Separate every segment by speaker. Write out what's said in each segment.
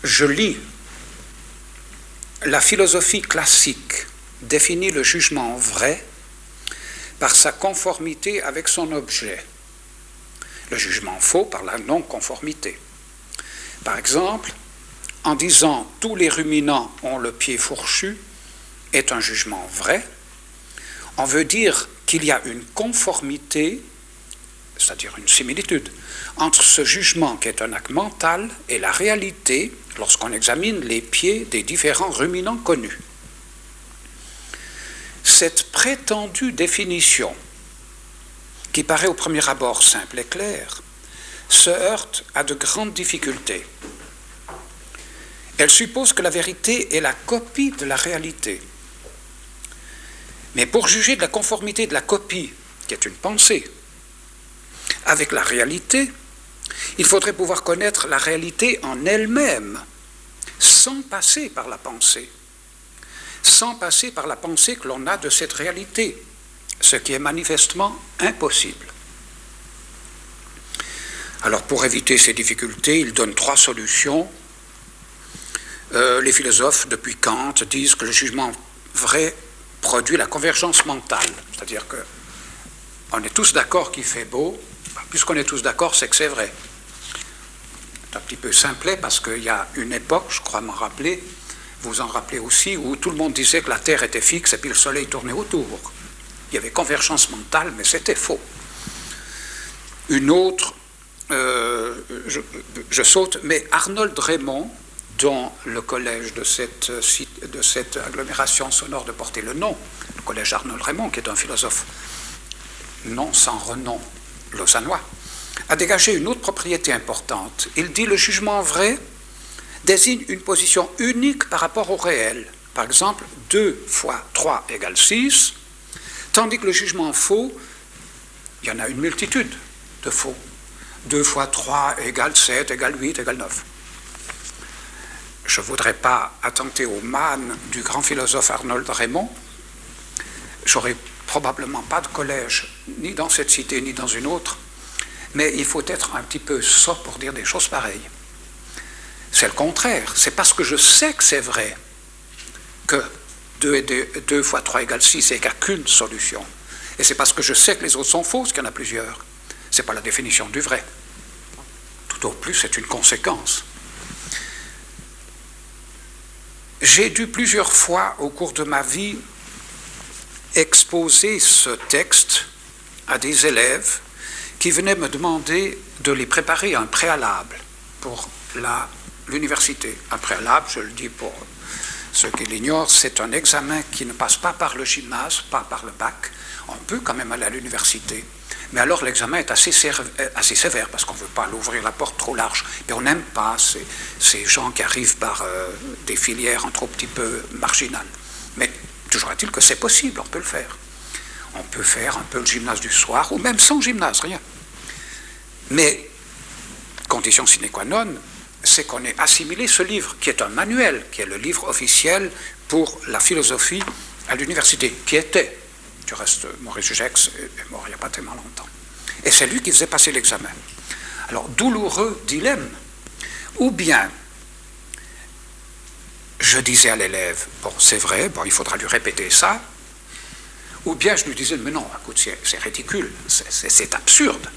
Speaker 1: je lis, la philosophie classique définit le jugement vrai par sa conformité avec son objet, le jugement faux par la non-conformité. Par exemple, en disant « tous les ruminants ont le pied fourchu » est un jugement vrai, on veut dire qu'il y a une conformité, c'est-à-dire une similitude, entre ce jugement qui est un acte mental et la réalité lorsqu'on examine les pieds des différents ruminants connus. Cette prétendue définition, qui paraît au premier abord simple et claire, se heurte à de grandes difficultés. Elle suppose que la vérité est la copie de la réalité. Mais pour juger de la conformité de la copie, qui est une pensée, avec la réalité, il faudrait pouvoir connaître la réalité en elle-même, sans passer par la pensée. Sans passer par la pensée que l'on a de cette réalité, ce qui est manifestement impossible. Alors pour éviter ces difficultés, il donne 3 solutions. Les philosophes, depuis Kant, disent que le jugement vrai produit la convergence mentale, c'est-à-dire qu'on est tous d'accord qu'il fait beau, puisqu'on est tous d'accord, c'est que c'est vrai. C'est un petit peu simplet parce qu'il y a une époque, je crois m'en rappeler, vous en rappelez aussi, où tout le monde disait que la Terre était fixe et puis le Soleil tournait autour. Il y avait convergence mentale, mais c'était faux. Une autre, je saute, mais Arnold Raymond, dont le collège de cette agglomération sonore de porter le nom, le collège Arnold Raymond, qui est un philosophe non sans renom lausannois, a dégagé une autre propriété importante. Il dit le jugement vrai désigne une position unique par rapport au réel. Par exemple, 2 fois 3 égale 6, tandis que le jugement faux, il y en a une multitude de faux. 2 fois 3 égale 7, égale 8, égale 9. Je ne voudrais pas attenter au man du grand philosophe Arnold Raymond. J'aurais probablement pas de collège, ni dans cette cité, ni dans une autre, mais il faut être un petit peu sot pour dire des choses pareilles. C'est le contraire. C'est parce que je sais que c'est vrai que 2 fois 3 égale 6 et qu'il n'y a qu'une solution. Et c'est parce que je sais que les autres sont fausses qu'il y en a plusieurs. Ce n'est pas la définition du vrai. Tout au plus, c'est une conséquence. J'ai dû plusieurs fois au cours de ma vie exposer ce texte à des élèves qui venaient me demander de les préparer un préalable pour l'université. Un préalable, je le dis pour ceux qui l'ignorent, c'est un examen qui ne passe pas par le gymnase, pas par le bac. On peut quand même aller à l'université. Mais alors l'examen est assez sévère parce qu'on ne veut pas l'ouvrir la porte trop large. Et on n'aime pas ces gens qui arrivent par des filières un trop petit peu marginales. Mais toujours est-il que c'est possible, on peut le faire. On peut faire un peu le gymnase du soir, ou même sans gymnase, rien. Mais, condition sine qua non, c'est qu'on ait assimilé ce livre, qui est un manuel, qui est le livre officiel pour la philosophie à l'université, qui était, du reste, Maurice Gex est mort il n'y a pas tellement longtemps. Et c'est lui qui faisait passer l'examen. Alors, douloureux dilemme. Ou bien, je disais à l'élève, bon, c'est vrai, bon, il faudra lui répéter ça, ou bien je lui disais, mais non, écoute, c'est ridicule, c'est absurde.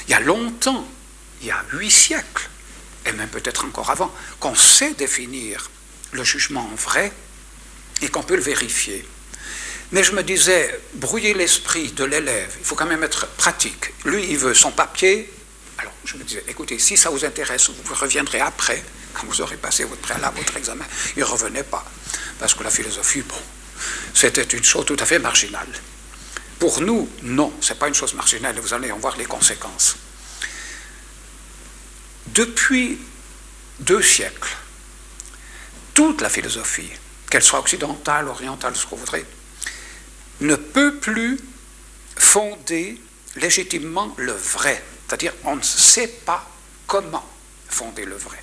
Speaker 1: Il y a longtemps, il y a 8 siècles, et même peut-être encore avant, qu'on sait définir le jugement vrai et qu'on peut le vérifier. Mais je me disais, brouiller l'esprit de l'élève, il faut quand même être pratique. Lui, il veut son papier. Alors, je me disais, écoutez, si ça vous intéresse, vous reviendrez après, quand vous aurez passé votre préalable, votre examen. Il ne revenait pas, parce que la philosophie, bon, c'était une chose tout à fait marginale. Pour nous, non, ce n'est pas une chose marginale, vous allez en voir les conséquences. Depuis 2 siècles, toute la philosophie, qu'elle soit occidentale, orientale, ce que vous voudrez, ne peut plus fonder légitimement le vrai. C'est-à-dire, on ne sait pas comment fonder le vrai.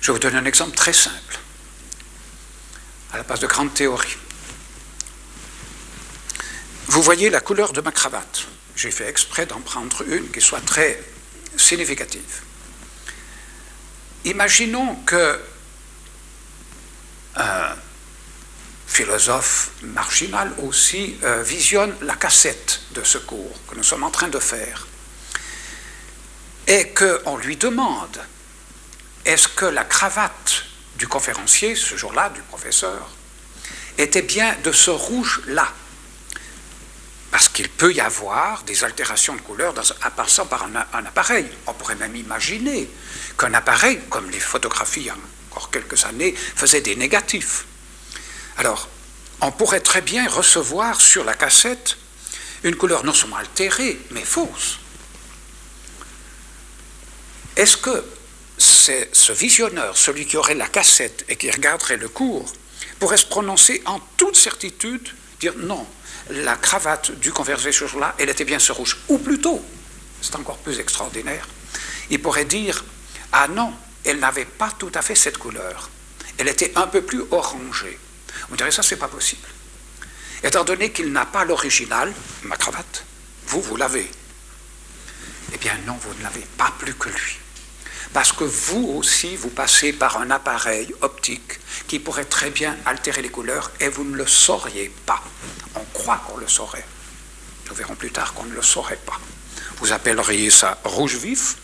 Speaker 1: Je vais vous donner un exemple très simple, à la base de grandes théories. Vous voyez la couleur de ma cravate. J'ai fait exprès d'en prendre une qui soit très significative. imaginons que un philosophe marginal aussi visionne la cassette de ce cours que nous sommes en train de faire et qu'on lui demande est-ce que la cravate du conférencier, ce jour-là, du professeur, était bien de ce rouge-là. Parce qu'il peut y avoir des altérations de couleur en passant par un appareil. On pourrait même imaginer qu'un appareil, comme les photographies il y a encore quelques années, faisait des négatifs. Alors, on pourrait très bien recevoir sur la cassette une couleur non seulement altérée, mais fausse. Est-ce que ce visionneur, celui qui aurait la cassette et qui regarderait le cours, pourrait se prononcer en toute certitude, dire non, la cravate du conférencier ce jour-là, elle était bien ce rouge. Ou plutôt, c'est encore plus extraordinaire, il pourrait dire, ah non, elle n'avait pas tout à fait cette couleur. Elle était un peu plus orangée. Vous direz, ça, c'est pas possible. Étant donné qu'il n'a pas l'original, ma cravate, vous l'avez. Eh bien non, vous ne l'avez pas plus que lui. Parce que vous aussi, vous passez par un appareil optique qui pourrait très bien altérer les couleurs et vous ne le sauriez pas. On croit qu'on le saurait. Nous verrons plus tard qu'on ne le saurait pas. Vous appelleriez ça rouge vif.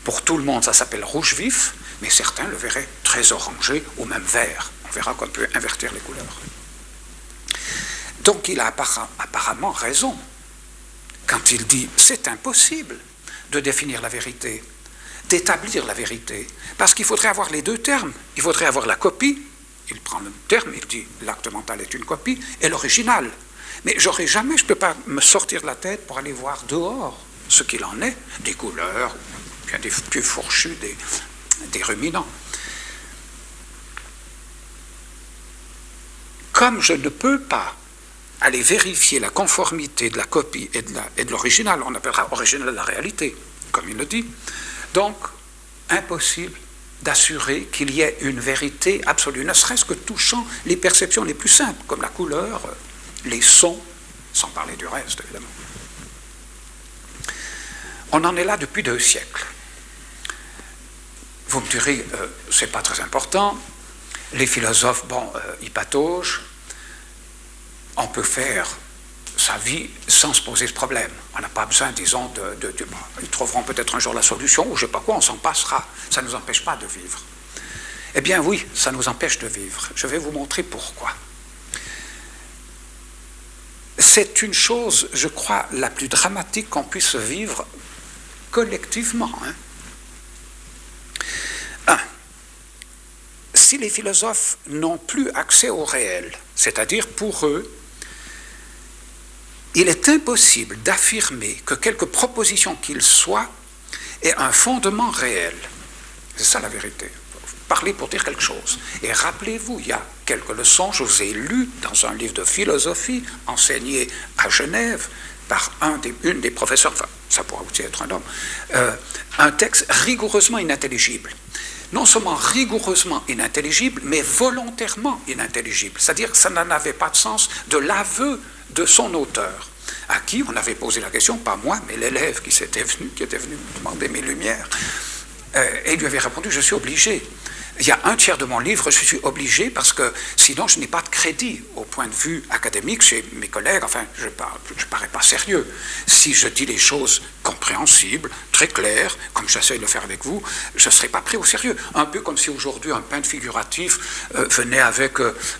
Speaker 1: Pour tout le monde, ça s'appelle rouge vif, mais certains le verraient très orangé ou même vert. On verra qu'on peut invertir les couleurs. Donc il a apparemment raison quand il dit « c'est impossible de définir la vérité ». D'établir la vérité, parce qu'il faudrait avoir les deux termes. Il faudrait avoir la copie, il prend le terme, il dit l'acte mental est une copie, et l'original. Mais je ne peux pas me sortir de la tête pour aller voir dehors ce qu'il en est, des couleurs, bien des pieux fourchus, des ruminants. Comme je ne peux pas aller vérifier la conformité de la copie et de l'original, on appellera original la réalité, comme il le dit, donc, impossible d'assurer qu'il y ait une vérité absolue, ne serait-ce que touchant les perceptions les plus simples, comme la couleur, les sons, sans parler du reste, évidemment. On en est là depuis 2 siècles. Vous me direz, c'est pas très important, les philosophes, ils pataugent, on peut faire sa vie sans se poser ce problème. On n'a pas besoin, disons, ils trouveront peut-être un jour la solution, ou je ne sais pas quoi, on s'en passera. Ça ne nous empêche pas de vivre. Eh bien oui, ça nous empêche de vivre. Je vais vous montrer pourquoi. C'est une chose, je crois, la plus dramatique qu'on puisse vivre collectivement. Si les philosophes n'ont plus accès au réel, c'est-à-dire pour eux, il est impossible d'affirmer que quelque proposition qu'il soit ait un fondement réel. C'est ça la vérité. Parler pour dire quelque chose. Et rappelez-vous, il y a quelques leçons, je vous ai lu dans un livre de philosophie enseigné à Genève par une des professeurs, enfin, ça pourra aussi être un homme, un texte rigoureusement inintelligible. Non seulement rigoureusement inintelligible, mais volontairement inintelligible. C'est-à-dire que ça n'en avait pas de sens de l'aveu de son auteur, à qui on avait posé la question, pas moi, mais l'élève qui était venu me demander mes lumières, et il lui avait répondu, je suis obligé. Il y a 1/3 de mon livre, je suis obligé, parce que sinon je n'ai pas de crédit au point de vue académique chez mes collègues, enfin, je ne parais pas sérieux. Si je dis les choses compréhensibles, très claires, comme j'essaie de le faire avec vous, je ne serai pas pris au sérieux. Un peu comme si aujourd'hui un peintre figuratif venait avec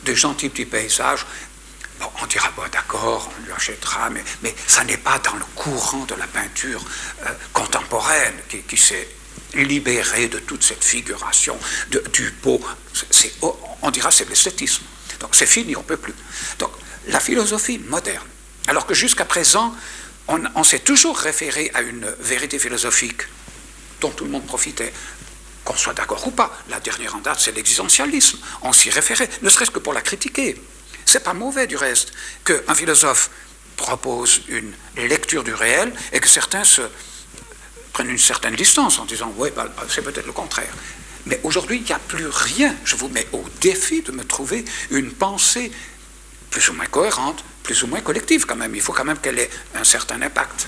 Speaker 1: des gentils petits paysages. Bon, on dira, bon, d'accord, on lui achètera, mais ça n'est pas dans le courant de la peinture contemporaine qui s'est libéré de toute cette figuration du beau. On dira c'est l'esthétisme. Donc c'est fini, on ne peut plus. Donc la philosophie moderne, alors que jusqu'à présent, on s'est toujours référé à une vérité philosophique dont tout le monde profitait, qu'on soit d'accord ou pas. La dernière en date, c'est l'existentialisme. On s'y référait, ne serait-ce que pour la critiquer. C'est pas mauvais du reste qu'un philosophe propose une lecture du réel et que certains prennent une certaine distance en disant oui, c'est peut-être le contraire. Mais aujourd'hui, il n'y a plus rien. Je vous mets au défi de me trouver une pensée plus ou moins cohérente, plus ou moins collective quand même. Il faut quand même qu'elle ait un certain impact.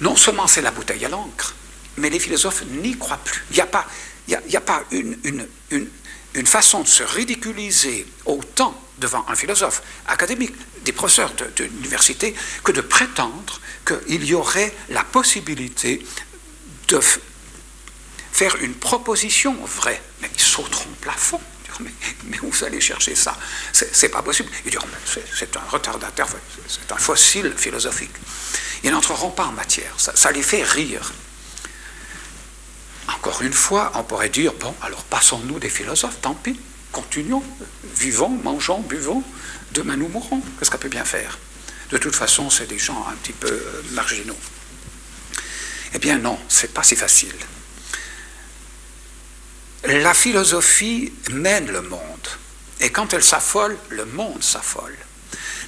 Speaker 1: Non seulement c'est la bouteille à l'encre, mais les philosophes n'y croient plus. Il n'y a pas une façon de se ridiculiser autant devant un philosophe académique, des professeurs de l'université, que de prétendre qu'il y aurait la possibilité de faire une proposition vraie. Mais ils sauteront au plafond. Mais vous allez chercher ça, c'est pas possible. Ils diront, c'est un retardataire, c'est un fossile philosophique. Ils n'entreront pas en matière, ça les fait rire. Encore une fois, on pourrait dire, bon, alors passons-nous des philosophes, tant pis, continuons, vivons, mangeons, buvons, demain nous mourrons, qu'est-ce qu'on peut bien faire? De toute façon, c'est des gens un petit peu marginaux. Eh bien non, c'est pas si facile. La philosophie mène le monde, et quand elle s'affole, le monde s'affole.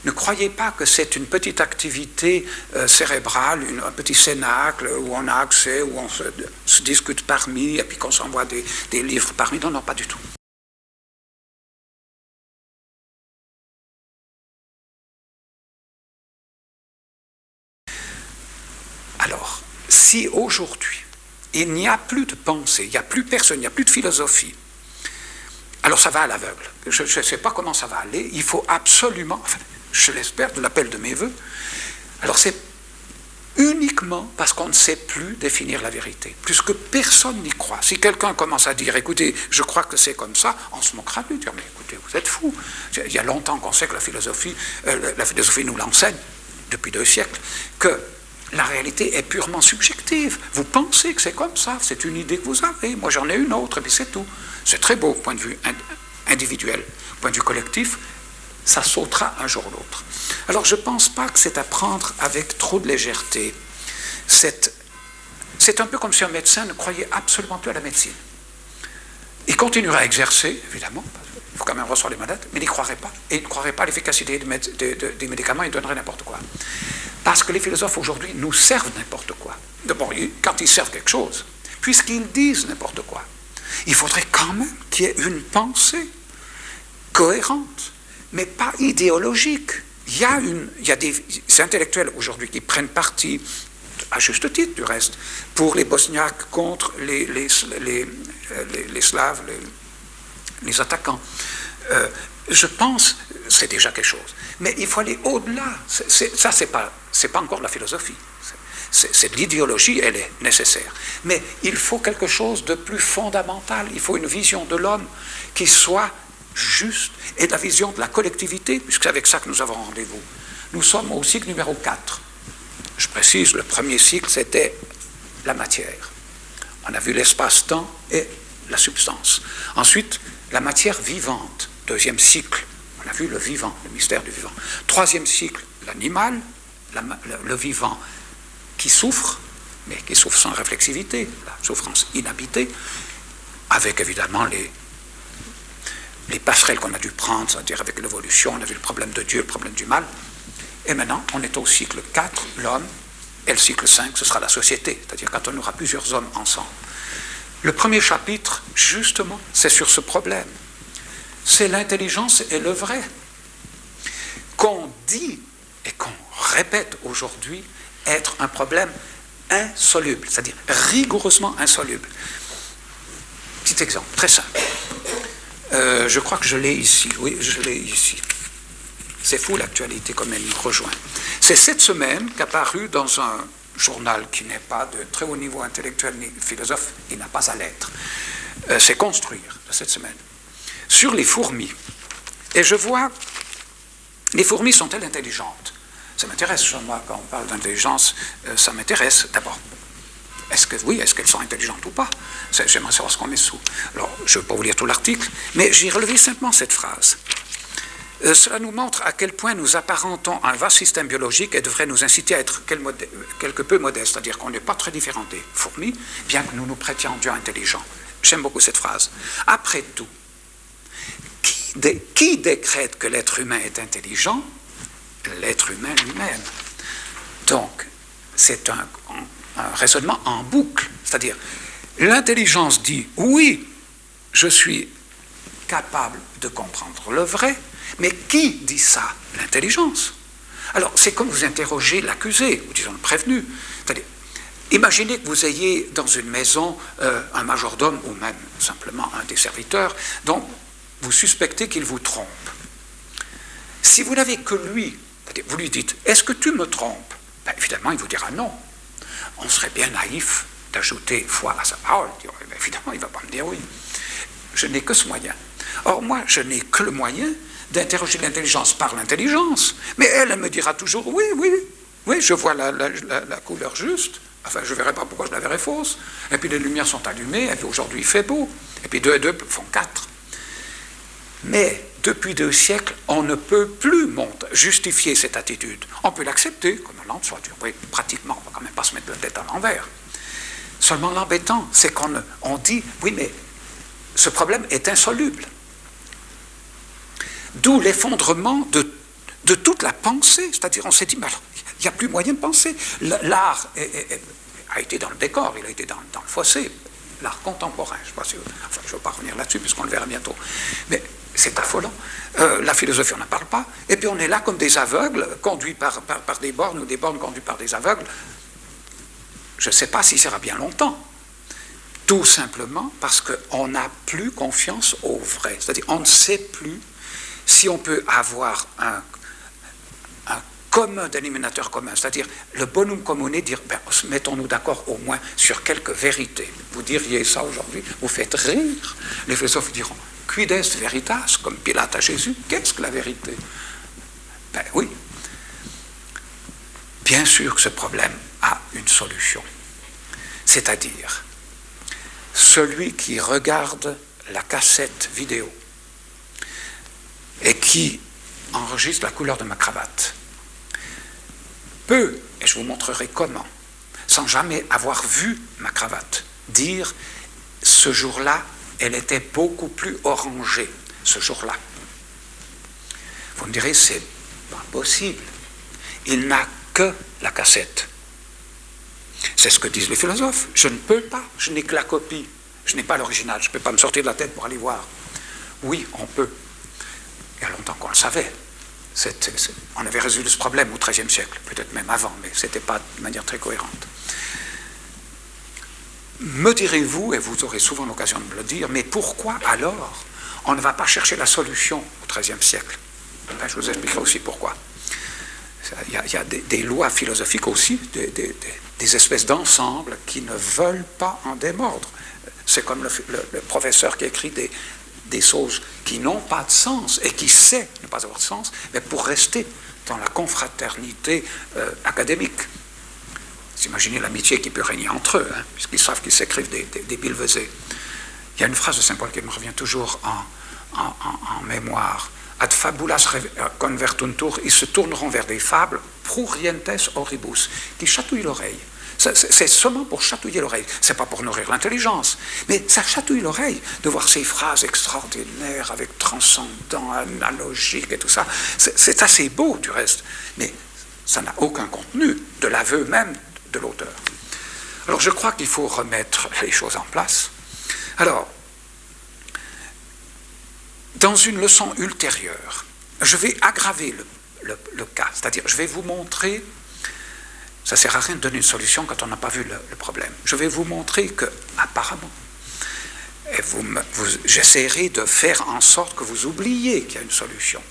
Speaker 1: Ne croyez pas que c'est une petite activité cérébrale, un petit cénacle où on a accès, où on se discute parmi, et puis qu'on s'envoie des livres parmi. Non, non, pas du tout. Alors, si aujourd'hui, il n'y a plus de pensée, il n'y a plus personne, il n'y a plus de philosophie, alors ça va à l'aveugle. Je ne sais pas comment ça va aller, il faut absolument, enfin, je l'espère, de l'appel de mes voeux, alors c'est uniquement parce qu'on ne sait plus définir la vérité, puisque personne n'y croit. Si quelqu'un commence à dire, écoutez, je crois que c'est comme ça, on se moquera de lui, dire, mais écoutez, vous êtes fous. Il y a longtemps qu'on sait que la philosophie nous l'enseigne, depuis 2 siècles, que la réalité est purement subjective. Vous pensez que c'est comme ça, c'est une idée que vous avez. Moi, j'en ai une autre, et puis c'est tout. C'est très beau, point de vue individuel. Point de vue collectif, ça sautera un jour ou l'autre. Alors, je ne pense pas que c'est à prendre avec trop de légèreté. C'est un peu comme si un médecin ne croyait absolument plus à la médecine. Il continuerait à exercer, évidemment, il faut quand même recevoir les malades, mais il n'y croirait pas. Et il ne croirait pas à l'efficacité des médicaments, il donnerait n'importe quoi. Parce que les philosophes aujourd'hui nous servent n'importe quoi. D'abord, quand ils servent quelque chose, puisqu'ils disent n'importe quoi, il faudrait quand même qu'il y ait une pensée cohérente, mais pas idéologique. Il y a des intellectuels aujourd'hui qui prennent parti, à juste titre du reste, pour les Bosniaques contre les Slaves, les attaquants. Je pense, c'est déjà quelque chose. Mais il faut aller au-delà. Ça, c'est pas encore de la philosophie. C'est de l'idéologie, elle est nécessaire. Mais il faut quelque chose de plus fondamental. Il faut une vision de l'homme qui soit juste, et la vision de la collectivité, puisque c'est avec ça que nous avons rendez-vous. Nous sommes au cycle numéro 4. Je précise, le premier cycle, c'était la matière. On a vu l'espace-temps et la substance. Ensuite, la matière vivante, 2e cycle. On a vu le vivant, le mystère du vivant. 3e cycle, l'animal, le vivant qui souffre, mais qui souffre sans réflexivité, la souffrance inhabitée, avec évidemment les passerelles qu'on a dû prendre, c'est-à-dire avec l'évolution, on a vu le problème de Dieu, le problème du mal. Et maintenant, on est au cycle 4, l'homme, et le cycle 5, ce sera la société, c'est-à-dire quand on aura plusieurs hommes ensemble. Le premier chapitre, justement, c'est sur ce problème. C'est l'intelligence et le vrai, qu'on dit et qu'on répète aujourd'hui être un problème insoluble, c'est-à-dire rigoureusement insoluble. Petit exemple, très simple. Je crois que je l'ai ici, oui, je l'ai ici. C'est fou l'actualité comme elle nous rejoint. C'est cette semaine qu'apparu dans un journal qui n'est pas de très haut niveau intellectuel ni philosophe, il n'a pas à l'être. C'est Construire, de cette semaine. Sur les fourmis. Et je vois, les fourmis sont-elles intelligentes? Ça m'intéresse, moi, quand on parle d'intelligence, ça m'intéresse d'abord. Est-ce qu'elles sont intelligentes ou pas? J'aimerais savoir ce qu'on met sous. Alors, je ne vais pas vous lire tout l'article, mais j'ai relevé simplement cette phrase. Cela nous montre à quel point nous apparentons un vaste système biologique et devrait nous inciter à être quelque peu modeste, c'est-à-dire qu'on n'est pas très différent des fourmis, bien que nous nous prétendions intelligents. J'aime beaucoup cette phrase. Après tout, qui décrète que l'être humain est intelligent? L'être humain lui-même. Donc, c'est un raisonnement en boucle, c'est-à-dire l'intelligence dit oui, je suis capable de comprendre le vrai, mais qui dit ça? L'intelligence. Alors, c'est comme vous interrogez l'accusé, ou disons le prévenu, c'est-à-dire Imaginez que vous ayez dans une maison un majordome ou même simplement un des serviteurs dont vous suspectez qu'il vous trompe. Si vous n'avez que lui, vous lui dites « Est-ce que tu me trompes ?» Ben, évidemment, il vous dira non. On serait bien naïf d'ajouter foi à sa parole. Ben, évidemment, il ne va pas me dire oui. Je n'ai que ce moyen. Or, moi, je n'ai que le moyen d'interroger l'intelligence par l'intelligence. Mais elle me dira toujours oui, oui, oui, je vois la couleur juste. Enfin, je ne verrai pas pourquoi je la verrai fausse. Et puis les lumières sont allumées, et puis aujourd'hui il fait beau. Et puis 2 et 2 font 4. Mais depuis 2 siècles, on ne peut plus justifier cette attitude. On peut l'accepter, comme un lampe soit dure. Oui, pratiquement, on ne va quand même pas se mettre la tête à l'envers. Seulement l'embêtant, c'est qu'on dit, oui, mais ce problème est insoluble. D'où l'effondrement de toute la pensée. C'est-à-dire, on s'est dit, mais alors, il n'y a plus moyen de penser. L'art a été dans le décor, il a été dans le fossé. L'art contemporain, je ne veux pas revenir là-dessus, puisqu'on le verra bientôt. Mais c'est affolant. La philosophie, on n'en parle pas. Et puis on est là comme des aveugles, conduits par des bornes, ou des bornes conduites par des aveugles. Je ne sais pas si ça ira bien longtemps. Tout simplement parce qu'on n'a plus confiance au vrai. C'est-à-dire, on ne sait plus si on peut avoir un commun dénominateur commun, c'est-à-dire le bonum comune, dire ben, mettons-nous d'accord au moins sur quelques vérités. Vous diriez ça aujourd'hui, vous faites rire. Les philosophes diront quid est veritas, comme Pilate à Jésus, qu'est-ce que la vérité? Ben oui. Bien sûr que ce problème a une solution. C'est-à-dire, celui qui regarde la cassette vidéo et qui enregistre la couleur de ma cravate peut, et je vous montrerai comment, sans jamais avoir vu ma cravate, dire ce jour-là, elle était beaucoup plus orangée, ce jour-là. Vous me direz, c'est pas possible. Il n'a que la cassette. C'est ce que disent les philosophes. Je ne peux pas, je n'ai que la copie. Je n'ai pas l'original, je ne peux pas me sortir de la tête pour aller voir. Oui, on peut. Il y a longtemps qu'on le savait. On avait résolu ce problème au XIIIe siècle, peut-être même avant, mais ce n'était pas de manière très cohérente. Me direz-vous, et vous aurez souvent l'occasion de me le dire, mais pourquoi alors on ne va pas chercher la solution au XIIIe siècle? Ben, je vous expliquerai aussi pourquoi. Il y a des lois philosophiques aussi, des espèces d'ensembles qui ne veulent pas en démordre. C'est comme le professeur qui écrit des choses qui n'ont pas de sens et qui sait ne pas avoir de sens, mais pour rester dans la confraternité académique. Vous imaginez l'amitié qui peut régner entre eux, hein, puisqu'ils savent qu'ils s'écrivent des billevesées. Il y a une phrase de Saint Paul qui me revient toujours en mémoire. Ad fabulas convertuntur, ils se tourneront vers des fables, prurientes horribus, qui chatouillent l'oreille. C'est seulement pour chatouiller l'oreille. C'est pas pour nourrir l'intelligence, mais ça chatouille l'oreille de voir ces phrases extraordinaires avec transcendant, analogique et tout ça. C'est assez beau du reste, mais ça n'a aucun contenu de l'aveu même de l'auteur. Alors je crois qu'il faut remettre les choses en place. Alors, dans une leçon ultérieure, je vais aggraver le cas, c'est-à-dire je vais vous montrer, ça ne sert à rien de donner une solution quand on n'a pas vu le problème, je vais vous montrer que, apparemment, j'essaierai de faire en sorte que vous oubliez qu'il y a une solution.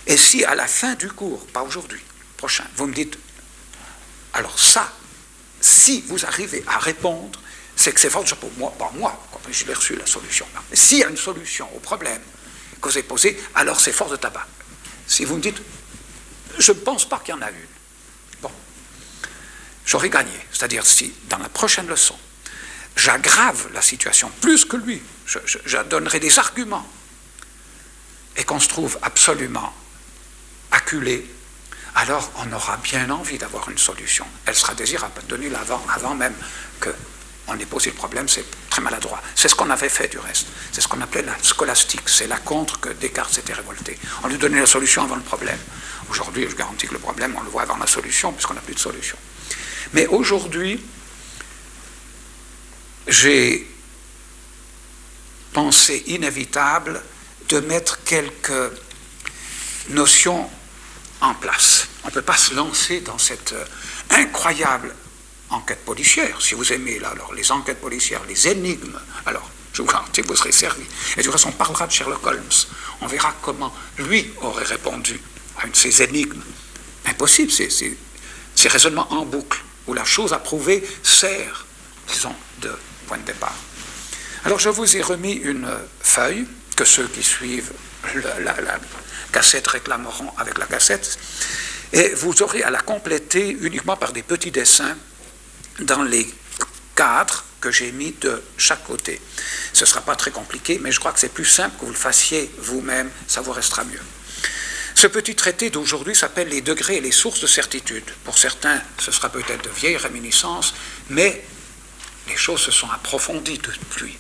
Speaker 1: Et si à la fin du cours, pas aujourd'hui, prochain, vous me dites, alors ça, si vous arrivez à répondre, c'est que c'est fort pour moi, pas moi, quand j'ai reçu la solution. Mais s'il y a une solution au problème que vous avez posé, alors c'est fort de tabac. Si vous me dites, je ne pense pas qu'il y en a une, bon, j'aurais gagné. C'est-à-dire si, dans la prochaine leçon, j'aggrave la situation plus que lui, je donnerai des arguments, et qu'on se trouve absolument acculé, alors on aura bien envie d'avoir une solution. Elle sera désirable, donnée avant même qu'on ait posé le problème, c'est très maladroit. C'est ce qu'on avait fait du reste. C'est ce qu'on appelait la scolastique. C'est la contre que Descartes s'était révolté. On lui donnait la solution avant le problème. Aujourd'hui, je garantis que le problème, on le voit avant la solution, puisqu'on n'a plus de solution. Mais aujourd'hui, j'ai pensé inévitable de mettre quelques notions en place. On ne peut pas se lancer dans cette incroyable enquête policière, si vous aimez là, alors les enquêtes policières, les énigmes, alors je vous garantis que vous serez servi. Et du reste, on parlera de Sherlock Holmes. On verra comment lui aurait répondu à une de ces énigmes. Impossible, ces raisonnements en boucle, où la chose à prouver sert, disons, de point de départ. Alors je vous ai remis une feuille que ceux qui suivent la cassette réclameront avec la cassette, et vous aurez à la compléter uniquement par des petits dessins dans les cadres que j'ai mis de chaque côté. Ce ne sera pas très compliqué, mais je crois que c'est plus simple que vous le fassiez vous-même, ça vous restera mieux. Ce petit traité d'aujourd'hui s'appelle les degrés et les sources de certitude. Pour certains, ce sera peut-être de vieilles réminiscences, mais les choses se sont approfondies depuis.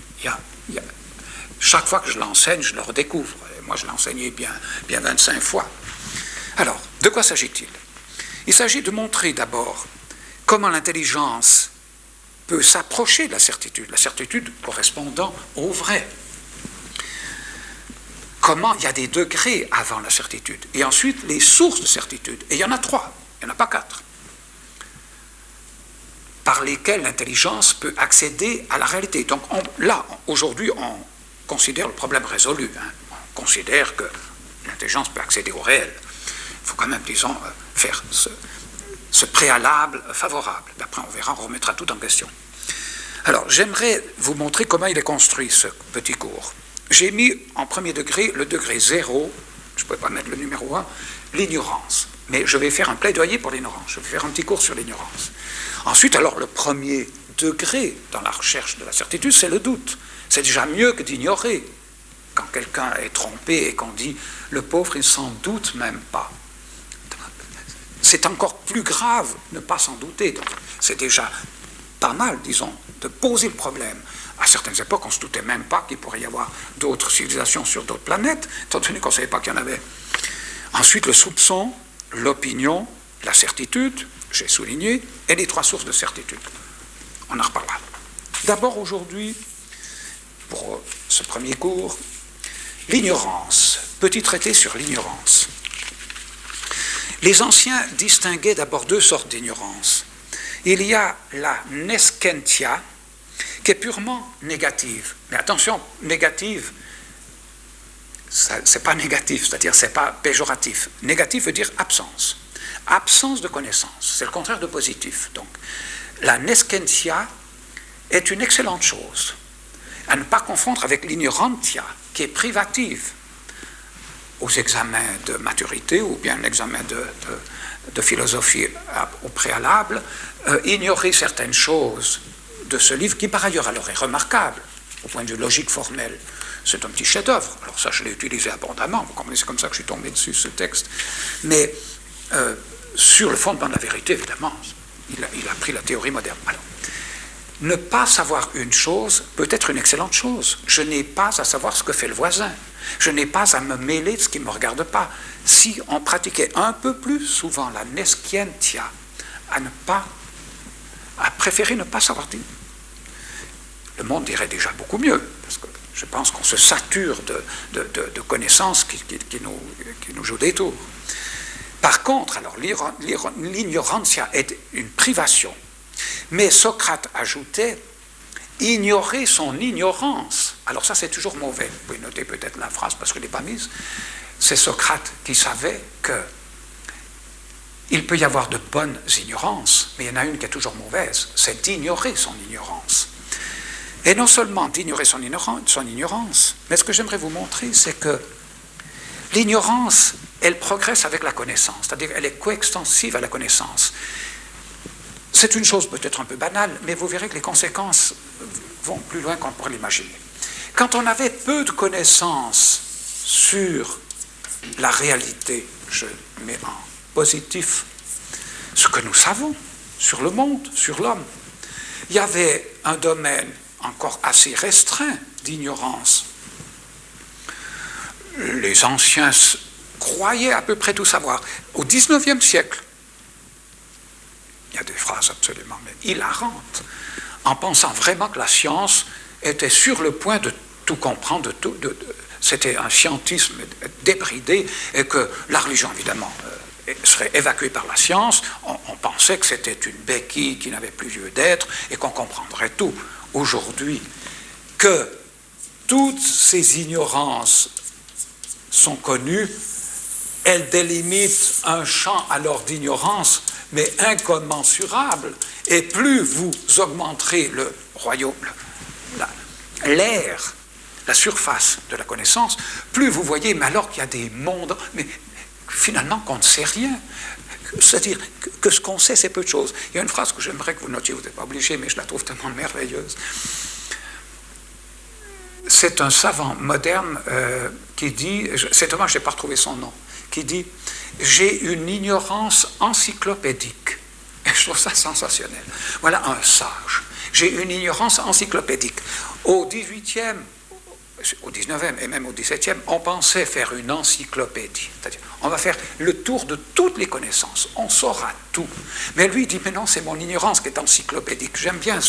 Speaker 1: Chaque fois que je l'enseigne, je le redécouvre. Et moi, je l'ai enseigné bien 25 fois. Alors, de quoi s'agit-il? Il s'agit de montrer d'abord comment l'intelligence peut s'approcher de la certitude correspondant au vrai. Comment il y a des degrés avant la certitude. Et ensuite, les sources de certitude. Et il y en a 3, il n'y en a pas 4. Par lesquelles l'intelligence peut accéder à la réalité. Donc là, aujourd'hui, on considère le problème résolu. On considère que l'intelligence peut accéder au réel. Il faut quand même, disons, faire ce préalable favorable. D'après, on verra, on remettra tout en question. Alors, j'aimerais vous montrer comment il est construit, ce petit cours. J'ai mis en premier degré le degré 0, je ne peux pas mettre le numéro 1, l'ignorance. Mais je vais faire un plaidoyer pour l'ignorance. Je vais faire un petit cours sur l'ignorance. Ensuite, alors, le premier degré dans la recherche de la certitude, c'est le doute. C'est déjà mieux que d'ignorer. Quand quelqu'un est trompé et qu'on dit « le pauvre, il ne s'en doute même pas ». C'est encore plus grave ne pas s'en douter. Donc, c'est déjà pas mal, disons, de poser le problème. À certaines époques, on ne se doutait même pas qu'il pourrait y avoir d'autres civilisations sur d'autres planètes, étant donné qu'on ne savait pas qu'il y en avait. Ensuite, le soupçon, l'opinion, la certitude, j'ai souligné, et les 3 sources de certitude. On en reparlera. D'abord, aujourd'hui, pour ce premier cours, l'ignorance. Petit traité sur l'ignorance. Les anciens distinguaient d'abord 2 sortes d'ignorance. Il y a la nescentia, qui est purement négative. Mais attention, négative, c'est pas négatif, c'est-à-dire c'est pas péjoratif. Négatif veut dire absence. Absence de connaissance, c'est le contraire de positif. Donc, la nescentia est une excellente chose, à ne pas confondre avec l'ignorantia, qui est privative. Aux examens de maturité ou bien l'examen de philosophie au préalable, ignorer certaines choses de ce livre, qui par ailleurs alors est remarquable au point de vue logique formel. C'est un petit chef-d'œuvre. Alors ça, je l'ai utilisé abondamment. Vous comprenez, c'est comme ça que je suis tombé dessus, ce texte. Mais sur le fondement de la vérité, évidemment, il a pris la théorie moderne. Alors, ne pas savoir une chose peut être une excellente chose. Je n'ai pas à savoir ce que fait le voisin. Je n'ai pas à me mêler de ce qui ne me regarde pas. Si on pratiquait un peu plus souvent la nescientia, à préférer ne pas savoir dire, le monde irait déjà beaucoup mieux, parce que je pense qu'on se sature de connaissances qui nous jouent des tours. Par contre, alors, l'ignorantia est une privation. Mais Socrate ajoutait ignorer son ignorance. Alors ça, c'est toujours mauvais. Vous pouvez noter peut-être la phrase parce que je ne l'ai pas mise. C'est Socrate qui savait qu'il peut y avoir de bonnes ignorances, mais il y en a une qui est toujours mauvaise, c'est d'ignorer son ignorance. Et non seulement d'ignorer son ignorance, mais ce que j'aimerais vous montrer, c'est que l'ignorance, elle progresse avec la connaissance, c'est-à-dire elle est coextensive à la connaissance. C'est une chose peut-être un peu banale, mais vous verrez que les conséquences vont plus loin qu'on pourrait l'imaginer. Quand on avait peu de connaissances sur la réalité, je mets en positif ce que nous savons sur le monde, sur l'homme, il y avait un domaine encore assez restreint d'ignorance. Les anciens croyaient à peu près tout savoir. Au XIXe siècle, il y a des phrases absolument hilarantes, en pensant vraiment que la science était sur le point de tout comprendre, c'était un scientisme débridé, et que la religion, évidemment, serait évacuée par la science. On pensait que c'était une béquille qui n'avait plus lieu d'être et qu'on comprendrait tout. Aujourd'hui, que toutes ces ignorances sont connues, elles délimitent un champ alors d'ignorance, mais incommensurable. Et plus vous augmenterez le royaume, l'air, la surface de la connaissance, plus vous voyez, mais alors qu'il y a des mondes, mais finalement qu'on ne sait rien. C'est-à-dire que ce qu'on sait, c'est peu de choses. Il y a une phrase que j'aimerais que vous notiez, vous n'êtes pas obligé, mais je la trouve tellement merveilleuse. C'est un savant moderne qui dit, c'est dommage, je n'ai pas retrouvé son nom, qui dit « J'ai une ignorance encyclopédique ». Et je trouve ça sensationnel. Voilà un sage. J'ai une ignorance encyclopédique. Au 18e, au 19e et même au 17e, on pensait faire une encyclopédie. C'est-à-dire, on va faire le tour de toutes les connaissances. On saura tout. Mais lui, il dit, mais non, c'est mon ignorance qui est encyclopédique. J'aime bien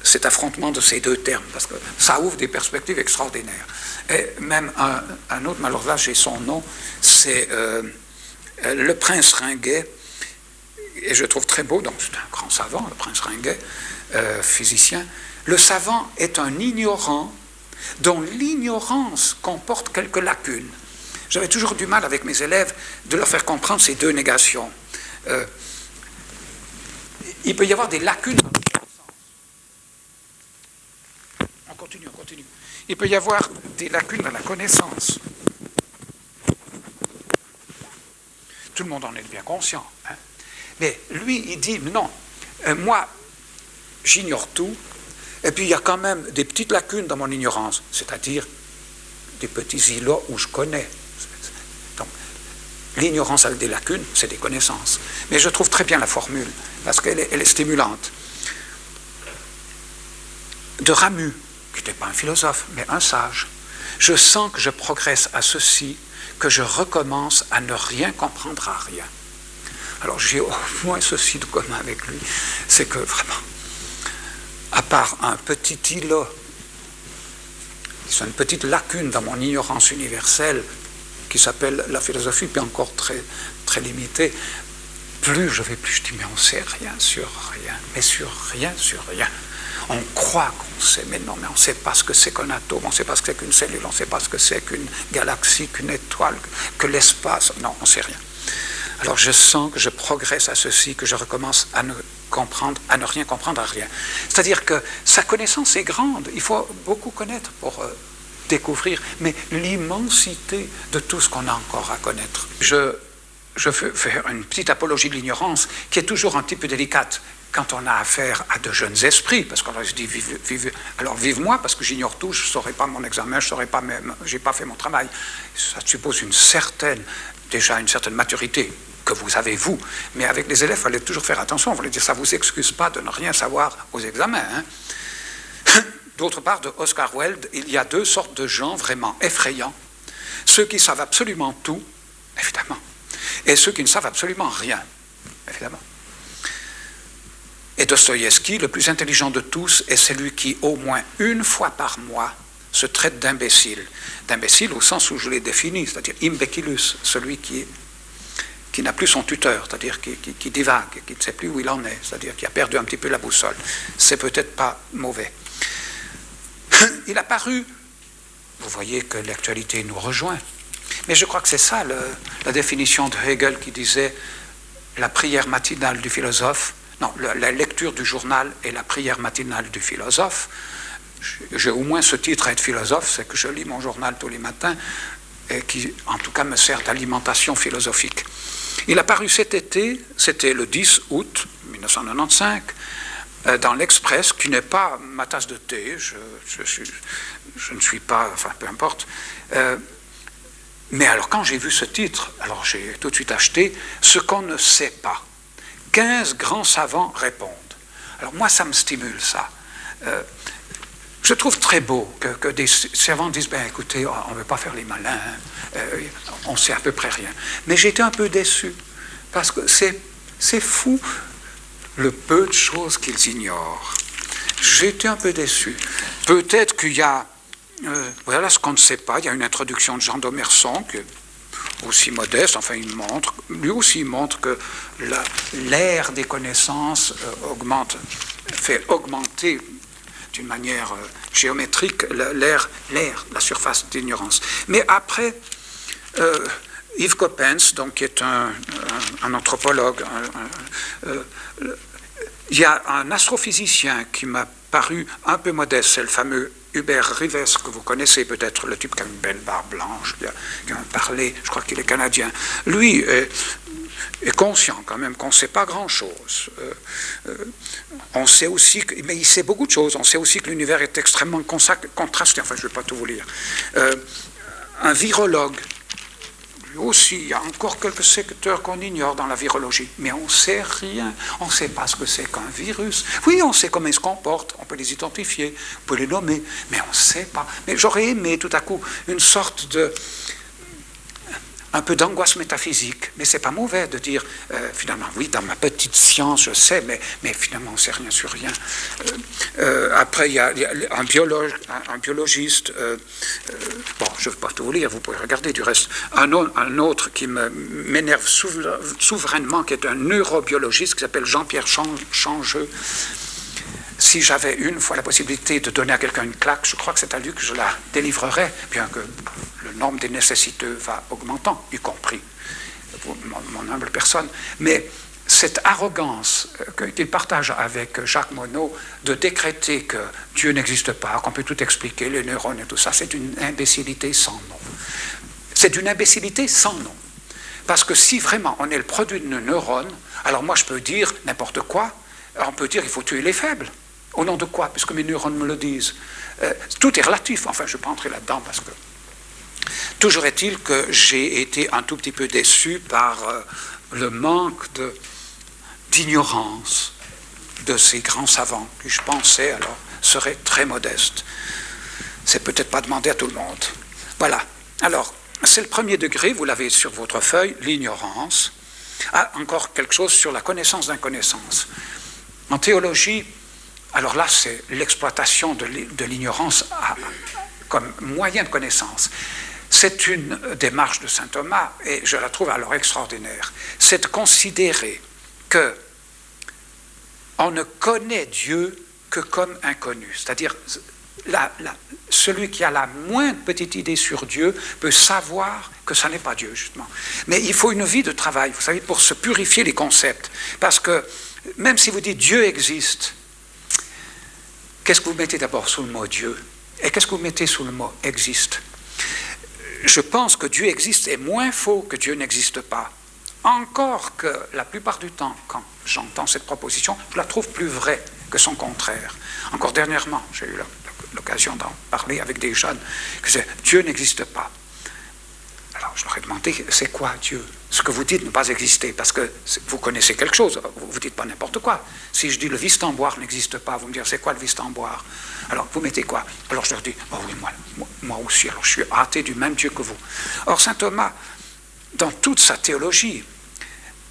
Speaker 1: cet affrontement de ces deux termes, parce que ça ouvre des perspectives extraordinaires. Et même un autre, mais alors là, j'ai son nom, c'est le prince Ringuet, et je trouve très beau, donc c'est un grand savant, le prince Ringuet, physicien. Le savant est un ignorant dont l'ignorance comporte quelques lacunes. J'avais toujours du mal avec mes élèves de leur faire comprendre ces deux négations. Il peut y avoir des lacunes dans la connaissance. On continue. Il peut y avoir des lacunes dans la connaissance. Tout le monde en est bien conscient. Hein? Mais lui, il dit, non, moi, j'ignore tout, et puis il y a quand même des petites lacunes dans mon ignorance, c'est-à-dire des petits îlots où je connais. Donc, l'ignorance a des lacunes, c'est des connaissances. Mais je trouve très bien la formule, parce qu'elle est stimulante. De Ramu, qui n'était pas un philosophe, mais un sage, je sens que je progresse à ceci, que je recommence à ne rien comprendre à rien. Alors j'ai au moins ceci de commun avec lui, c'est que vraiment, à part un petit îlot, c'est une petite lacune dans mon ignorance universelle qui s'appelle la philosophie, puis encore très, très limitée, plus je vais, plus je dis, mais on ne sait rien sur rien, mais sur rien. On croit qu'on sait, mais non, mais on ne sait pas ce que c'est qu'un atome, on ne sait pas ce que c'est qu'une cellule, on ne sait pas ce que c'est qu'une galaxie, qu'une étoile, que l'espace, non, on ne sait rien. Alors je sens que je progresse à ceci, que je recommence à ne rien comprendre à rien. C'est-à-dire que sa connaissance est grande, il faut beaucoup connaître pour découvrir, mais l'immensité de tout ce qu'on a encore à connaître. Je veux faire une petite apologie de l'ignorance qui est toujours un petit peu délicate quand on a affaire à de jeunes esprits, parce qu'on se dit, vive-moi, parce que j'ignore tout, je ne saurai pas mon examen, je n'ai pas fait mon travail. Ça suppose déjà une certaine maturité que vous avez, vous. Mais avec les élèves, il fallait toujours faire attention. Il fallait dire, ça ne vous excuse pas de ne rien savoir aux examens. Hein. D'autre part, de Oscar Wilde, il y a deux sortes de gens vraiment effrayants. Ceux qui savent absolument tout, évidemment, et ceux qui ne savent absolument rien, évidemment. Et Dostoïevski, le plus intelligent de tous, est celui qui, au moins une fois par mois, se traite d'imbécile. D'imbécile au sens où je l'ai défini, c'est-à-dire imbecilus, celui qui n'a plus son tuteur, c'est-à-dire qui divague, qui ne sait plus où il en est, c'est-à-dire qui a perdu un petit peu la boussole. C'est peut-être pas mauvais. Il a paru, vous voyez que l'actualité nous rejoint, mais je crois que c'est ça la définition de Hegel qui disait la prière matinale du philosophe, non, la lecture du journal et la prière matinale du philosophe. J'ai au moins ce titre à être philosophe, c'est que je lis mon journal tous les matins et qui, en tout cas, me sert d'alimentation philosophique. Il a paru cet été, c'était le 10 août 1995, dans l'Express, qui n'est pas ma tasse de thé, je ne suis pas, enfin, peu importe. Mais alors, quand j'ai vu ce titre, alors j'ai tout de suite acheté « Ce qu'on ne sait pas ». 15 grands savants répondent. Alors moi, ça me stimule, ça. Je trouve très beau que des savants disent, ben écoutez, on ne veut pas faire les malins, on ne sait à peu près rien. Mais j'ai été un peu déçu, parce que c'est fou le peu de choses qu'ils ignorent. J'ai été un peu déçu. Peut-être qu'il y a, voilà ce qu'on ne sait pas, il y a une introduction de Jean Daumerson, aussi modeste, enfin lui aussi montre que l'ère des connaissances fait augmenter d'une manière géométrique la surface d'ignorance. Mais après, Yves Coppens, donc, qui est un anthropologue, il y a un astrophysicien qui m'a paru un peu modeste, c'est le fameux Hubert Rives, que vous connaissez peut-être, le type qui a une belle barbe blanche, qui a parlé, je crois qu'il est canadien. Lui est conscient quand même qu'on ne sait pas grand-chose. On sait aussi, mais il sait beaucoup de choses, on sait aussi que l'univers est extrêmement contrasté, enfin je ne vais pas tout vous lire. Un virologue, lui aussi, il y a encore quelques secteurs qu'on ignore dans la virologie, mais on ne sait rien. On ne sait pas ce que c'est qu'un virus. Oui, on sait comment ils se comportent, on peut les identifier, on peut les nommer, mais on ne sait pas. Mais j'aurais aimé tout à coup une sorte un peu d'angoisse métaphysique, mais c'est pas mauvais de dire, finalement, oui, dans ma petite science, je sais, mais finalement, on ne sait rien sur rien. Après, il y a un biologiste, bon, je ne vais pas tout vous lire, vous pouvez regarder du reste, un autre qui m'énerve souverainement, qui est un neurobiologiste, qui s'appelle Jean-Pierre Changeux. Si j'avais une fois la possibilité de donner à quelqu'un une claque, je crois que c'est à lui que je la délivrerais, bien que le nombre des nécessiteux va augmentant, y compris mon humble personne. Mais cette arrogance qu'il partage avec Jacques Monod de décréter que Dieu n'existe pas, qu'on peut tout expliquer, les neurones et tout ça, c'est une imbécilité sans nom. C'est une imbécilité sans nom. Parce que si vraiment on est le produit d'une neurone, alors moi je peux dire n'importe quoi, on peut dire qu'il faut tuer les faibles. Au nom de quoi? Puisque mes neurones me le disent. Tout est relatif, enfin je ne vais pas entrer là-dedans parce que... Toujours est-il que j'ai été un tout petit peu déçu par le manque d'ignorance de ces grands savants qui, je pensais, alors, seraient très modestes. C'est peut-être pas demandé à tout le monde. Voilà. Alors, c'est le premier degré, vous l'avez sur votre feuille, l'ignorance. Ah, encore quelque chose sur la connaissance d'inconnaissance. En théologie, alors là, c'est l'exploitation de l'ignorance comme moyen de connaissance. C'est une démarche de saint Thomas, et je la trouve alors extraordinaire. C'est de considérer que on ne connaît Dieu que comme inconnu. C'est-à-dire, celui qui a la moindre petite idée sur Dieu peut savoir que ça n'est pas Dieu, justement. Mais il faut une vie de travail, vous savez, pour se purifier les concepts. Parce que, même si vous dites Dieu existe, qu'est-ce que vous mettez d'abord sous le mot Dieu? Et qu'est-ce que vous mettez sous le mot existe? Je pense que Dieu existe est moins faux que Dieu n'existe pas. Encore que la plupart du temps, quand j'entends cette proposition, je la trouve plus vraie que son contraire. Encore dernièrement, j'ai eu l'occasion d'en parler avec des jeunes, que Dieu n'existe pas. Alors je leur ai demandé, c'est quoi Dieu? Ce que vous dites ne pas exister, parce que vous connaissez quelque chose, vous ne dites pas n'importe quoi. Si je dis le Wistemboire n'existe pas, vous me direz, c'est quoi le Wistemboire? Alors vous mettez quoi? Alors je leur dis, oh oui, moi aussi, alors je suis athée du même Dieu que vous. Or saint Thomas, dans toute sa théologie,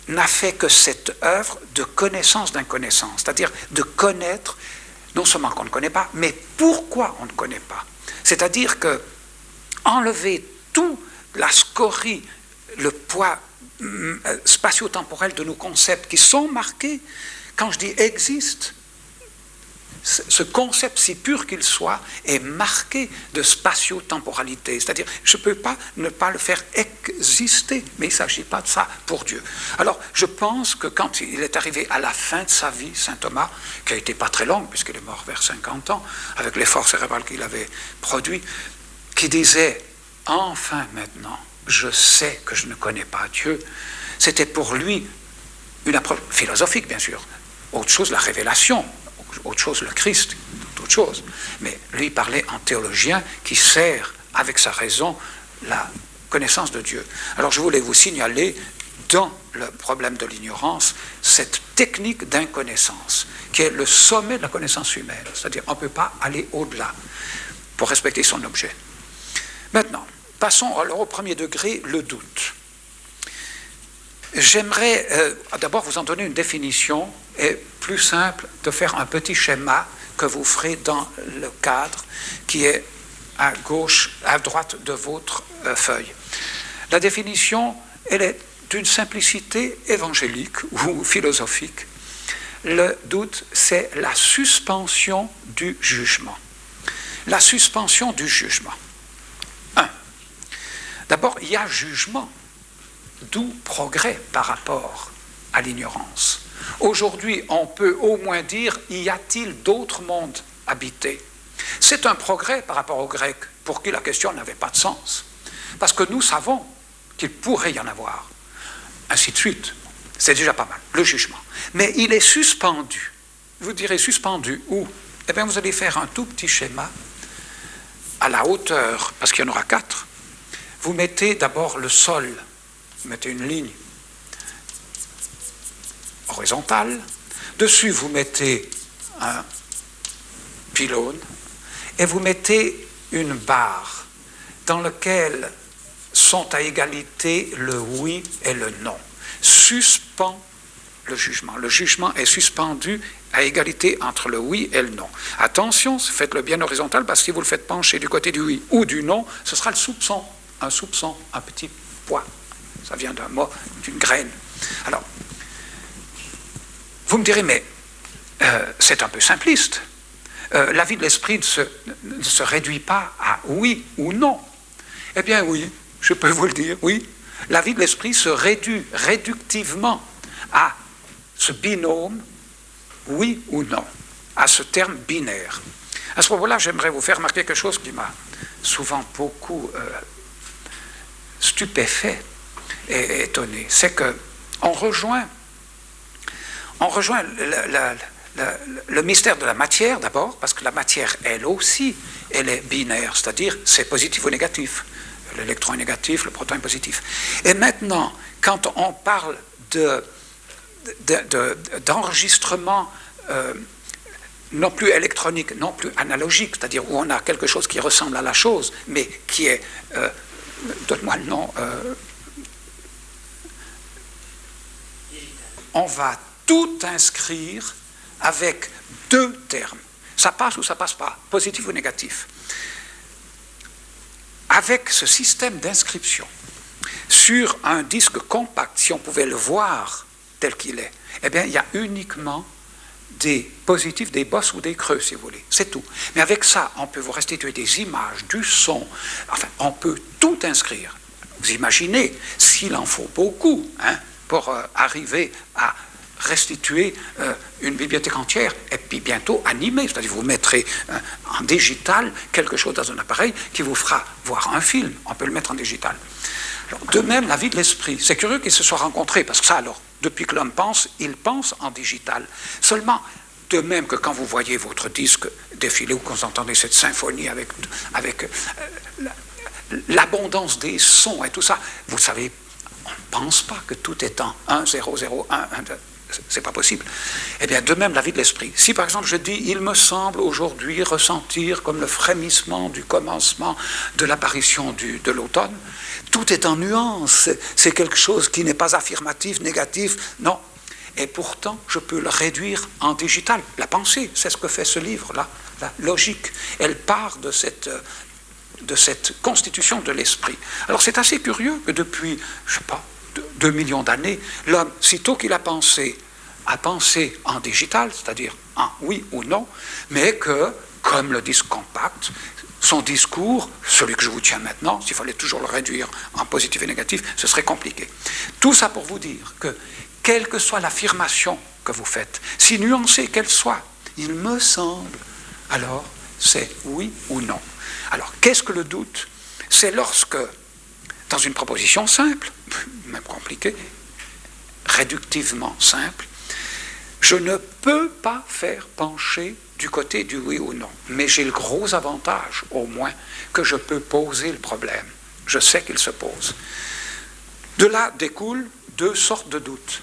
Speaker 1: n'a fait que cette œuvre de connaissance d'inconnaissance, c'est-à-dire de connaître, non seulement qu'on ne connaît pas, mais pourquoi on ne connaît pas. C'est-à-dire que enlever tout la scorie, le poids spatio-temporel de nos concepts qui sont marqués, quand je dis existe, ce concept, si pur qu'il soit, est marqué de spatio-temporalité. C'est-à-dire, je ne peux pas ne pas le faire exister, mais il ne s'agit pas de ça pour Dieu. Alors, je pense que quand il est arrivé à la fin de sa vie, saint Thomas, qui a été pas très longue, puisqu'il est mort vers 50 ans, avec l'effort cérébral qu'il avait produit, qui disait, enfin maintenant, je sais que je ne connais pas Dieu, c'était pour lui une approche philosophique, bien sûr. Autre chose, la révélation. Autre chose, le Christ, autre chose. Mais lui parlait en théologien qui sert, avec sa raison, la connaissance de Dieu. Alors je voulais vous signaler, dans le problème de l'ignorance, cette technique d'inconnaissance, qui est le sommet de la connaissance humaine. C'est-à-dire, on ne peut pas aller au-delà pour respecter son objet. Maintenant, passons alors au premier degré, le doute. J'aimerais d'abord vous en donner une définition, et plus simple de faire un petit schéma que vous ferez dans le cadre qui est à gauche, à droite de votre feuille. La définition, elle est d'une simplicité évangélique ou philosophique. Le doute, c'est la suspension du jugement. La suspension du jugement. 1. D'abord, il y a jugement, d'où progrès par rapport à l'ignorance. Aujourd'hui, on peut au moins dire, y a-t-il d'autres mondes habités? C'est un progrès par rapport aux Grecs, pour qui la question n'avait pas de sens. Parce que nous savons qu'il pourrait y en avoir. Ainsi de suite. C'est déjà pas mal, le jugement. Mais il est suspendu. Vous direz suspendu où? Eh bien, vous allez faire un tout petit schéma à la hauteur, parce qu'il y en aura 4. Vous mettez d'abord le sol. Vous mettez une ligne horizontale. Dessus, vous mettez un pylône. Et vous mettez une barre dans laquelle sont à égalité le oui et le non. Suspend le jugement. Le jugement est suspendu à égalité entre le oui et le non. Attention, faites-le bien horizontal, parce que si vous le faites pencher du côté du oui ou du non, ce sera le soupçon, un petit pois. Ça vient d'un mot, d'une graine. Alors, vous me direz, mais c'est un peu simpliste. La vie de l'esprit ne se réduit pas à oui ou non. Eh bien oui, je peux vous le dire, oui. La vie de l'esprit se réduit réductivement à ce binôme oui ou non, à ce terme binaire. À ce propos-là, j'aimerais vous faire remarquer quelque chose qui m'a souvent beaucoup stupéfait et étonné. C'est qu'on rejoint le mystère de la matière d'abord, parce que la matière, elle aussi, elle est binaire, c'est-à-dire c'est positif ou négatif. L'électron est négatif, le proton est positif. Et maintenant, quand on parle d'enregistrement non plus électronique, non plus analogique, c'est-à-dire où on a quelque chose qui ressemble à la chose, mais qui est, donne-moi le nom, on va tout inscrire avec 2 termes. Ça passe ou ça passe pas, positif ou négatif. Avec ce système d'inscription sur un disque compact, si on pouvait le voir tel qu'il est, eh bien, il y a uniquement des positifs, des bosses ou des creux, si vous voulez. C'est tout. Mais avec ça, on peut vous restituer des images, du son. Enfin, on peut tout inscrire. Vous imaginez, s'il en faut beaucoup, pour arriver à restituer une bibliothèque entière et puis bientôt animée, c'est-à-dire vous mettrez en digital quelque chose dans un appareil qui vous fera voir un film, on peut le mettre en digital. Alors, de même, la vie de l'esprit, c'est curieux qu'ils se soient rencontrés, parce que ça, alors, depuis que l'homme pense, il pense en digital. Seulement, de même que quand vous voyez votre disque défiler ou quand vous entendez cette symphonie avec l'abondance des sons et tout ça, vous savez, on ne pense pas que tout est en 1, 0, 0, 1, 1, 2. C'est pas possible. Eh bien, de même, la vie de l'esprit. Si, par exemple, je dis, il me semble aujourd'hui ressentir comme le frémissement du commencement de l'apparition de l'automne, tout est en nuance. C'est quelque chose qui n'est pas affirmatif, négatif, non. Et pourtant, je peux le réduire en digital. La pensée, c'est ce que fait ce livre-là, la logique. Elle part de cette constitution de l'esprit. Alors, c'est assez curieux que depuis, je ne sais pas, 2 millions d'années, l'homme, sitôt qu'il a pensé en digital, c'est-à-dire en oui ou non, mais que, comme le disque compact, son discours, celui que je vous tiens maintenant, s'il fallait toujours le réduire en positif et négatif, ce serait compliqué. Tout ça pour vous dire que, quelle que soit l'affirmation que vous faites, si nuancée qu'elle soit, il me semble, alors c'est oui ou non. Alors, qu'est-ce que le doute? C'est lorsque, dans une proposition simple, même compliquée, réductivement simple, je ne peux pas faire pencher du côté du oui ou non. Mais j'ai le gros avantage, au moins, que je peux poser le problème. Je sais qu'il se pose. De là découlent 2 sortes de doutes.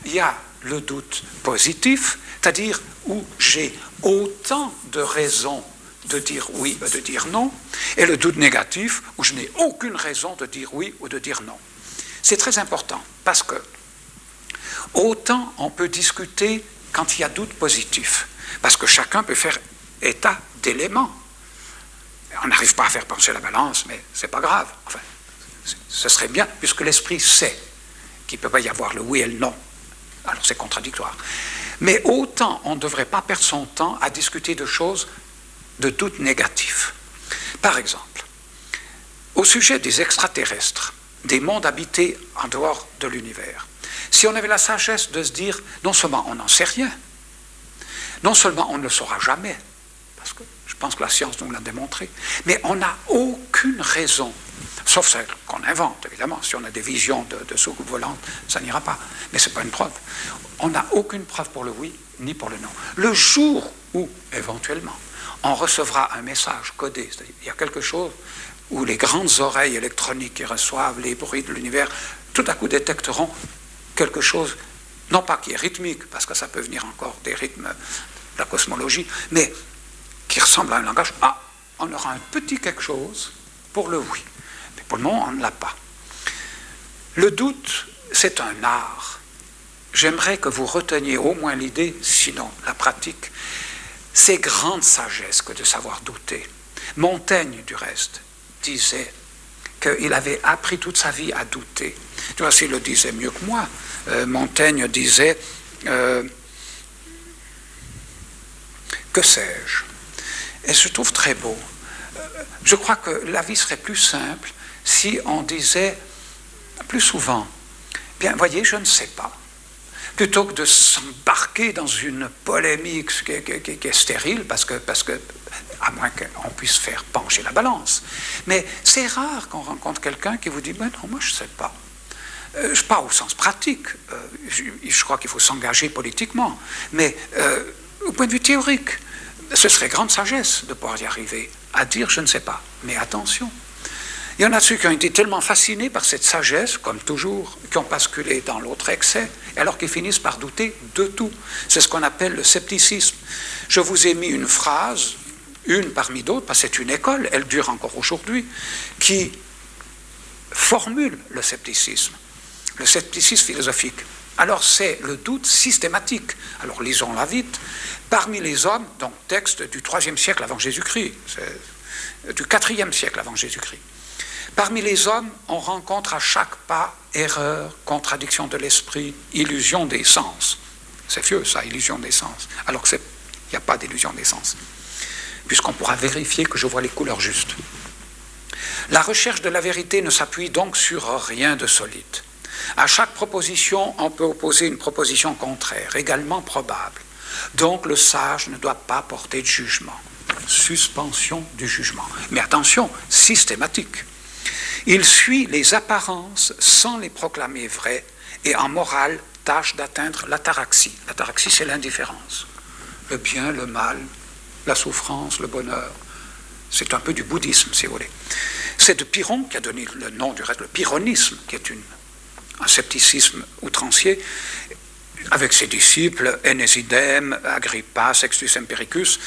Speaker 1: Il y a le doute positif, c'est-à-dire où j'ai autant de raisons de dire oui ou de dire non, et le doute négatif, où je n'ai aucune raison de dire oui ou de dire non. C'est très important, parce que autant on peut discuter quand il y a doute positif, parce que chacun peut faire état d'éléments. On n'arrive pas à faire pencher la balance, mais c'est pas grave. Enfin, Ce serait bien, puisque l'esprit sait qu'il ne peut pas y avoir le oui et le non. Alors c'est contradictoire. Mais autant on ne devrait pas perdre son temps à discuter de choses de toutes négatives. Par exemple, au sujet des extraterrestres, des mondes habités en dehors de l'univers, si on avait la sagesse de se dire, non seulement on n'en sait rien, non seulement on ne le saura jamais, parce que je pense que la science nous l'a démontré, mais on n'a aucune raison, sauf celle qu'on invente, évidemment, si on a des visions de soucoupes volantes, ça n'ira pas, mais ce n'est pas une preuve. On n'a aucune preuve pour le oui, ni pour le non. Le jour où, éventuellement, on recevra un message codé, c'est-à-dire il y a quelque chose où les grandes oreilles électroniques qui reçoivent les bruits de l'univers, tout à coup détecteront quelque chose, non pas qui est rythmique, parce que ça peut venir encore des rythmes de la cosmologie, mais qui ressemble à un langage, on aura un petit quelque chose pour le oui. Mais pour le moment, on ne l'a pas. Le doute, c'est un art. J'aimerais que vous reteniez au moins l'idée, sinon la pratique. C'est grande sagesse que de savoir douter. Montaigne, du reste, disait qu'il avait appris toute sa vie à douter. Tu vois, s'il le disait mieux que moi. Montaigne disait que sais-je? Et je trouve très beau. Je crois que la vie serait plus simple si on disait plus souvent, bien, voyez, je ne sais pas. Plutôt que de s'embarquer dans une polémique qui est stérile, parce que à moins qu'on puisse faire pencher la balance. Mais c'est rare qu'on rencontre quelqu'un qui vous dit, ben non, moi je ne sais pas. Pas au sens pratique, je crois qu'il faut s'engager politiquement, mais au point de vue théorique, ce serait grande sagesse de pouvoir y arriver, à dire je ne sais pas. Mais attention, il y en a ceux qui ont été tellement fascinés par cette sagesse, comme toujours, qui ont basculé dans l'autre excès, alors qu'ils finissent par douter de tout. C'est ce qu'on appelle le scepticisme. Je vous ai mis une phrase, une parmi d'autres, parce que c'est une école, elle dure encore aujourd'hui, qui formule le scepticisme philosophique. Alors c'est le doute systématique. Alors lisons-la vite. Parmi les hommes, donc texte du IIIe siècle avant Jésus-Christ, du IVe siècle avant Jésus-Christ. Parmi les hommes, on rencontre à chaque pas erreur, contradiction de l'esprit, illusion des sens. C'est vieux ça, illusion des sens. Alors qu'il n'y a pas d'illusion des sens, puisqu'on pourra vérifier que je vois les couleurs justes. La recherche de la vérité ne s'appuie donc sur rien de solide. À chaque proposition, on peut opposer une proposition contraire, également probable. Donc le sage ne doit pas porter de jugement. Suspension du jugement. Mais attention, systématique. Il suit les apparences sans les proclamer vraies et en morale tâche d'atteindre l'ataraxie. L'ataraxie, c'est l'indifférence. Le bien, le mal, la souffrance, le bonheur. C'est un peu du bouddhisme, si vous voulez. C'est de Pyrrhon qui a donné le nom du reste, le pyrrhonisme, qui est un scepticisme outrancier, avec ses disciples, Énésidème, Agrippa, Sextus Empiricus,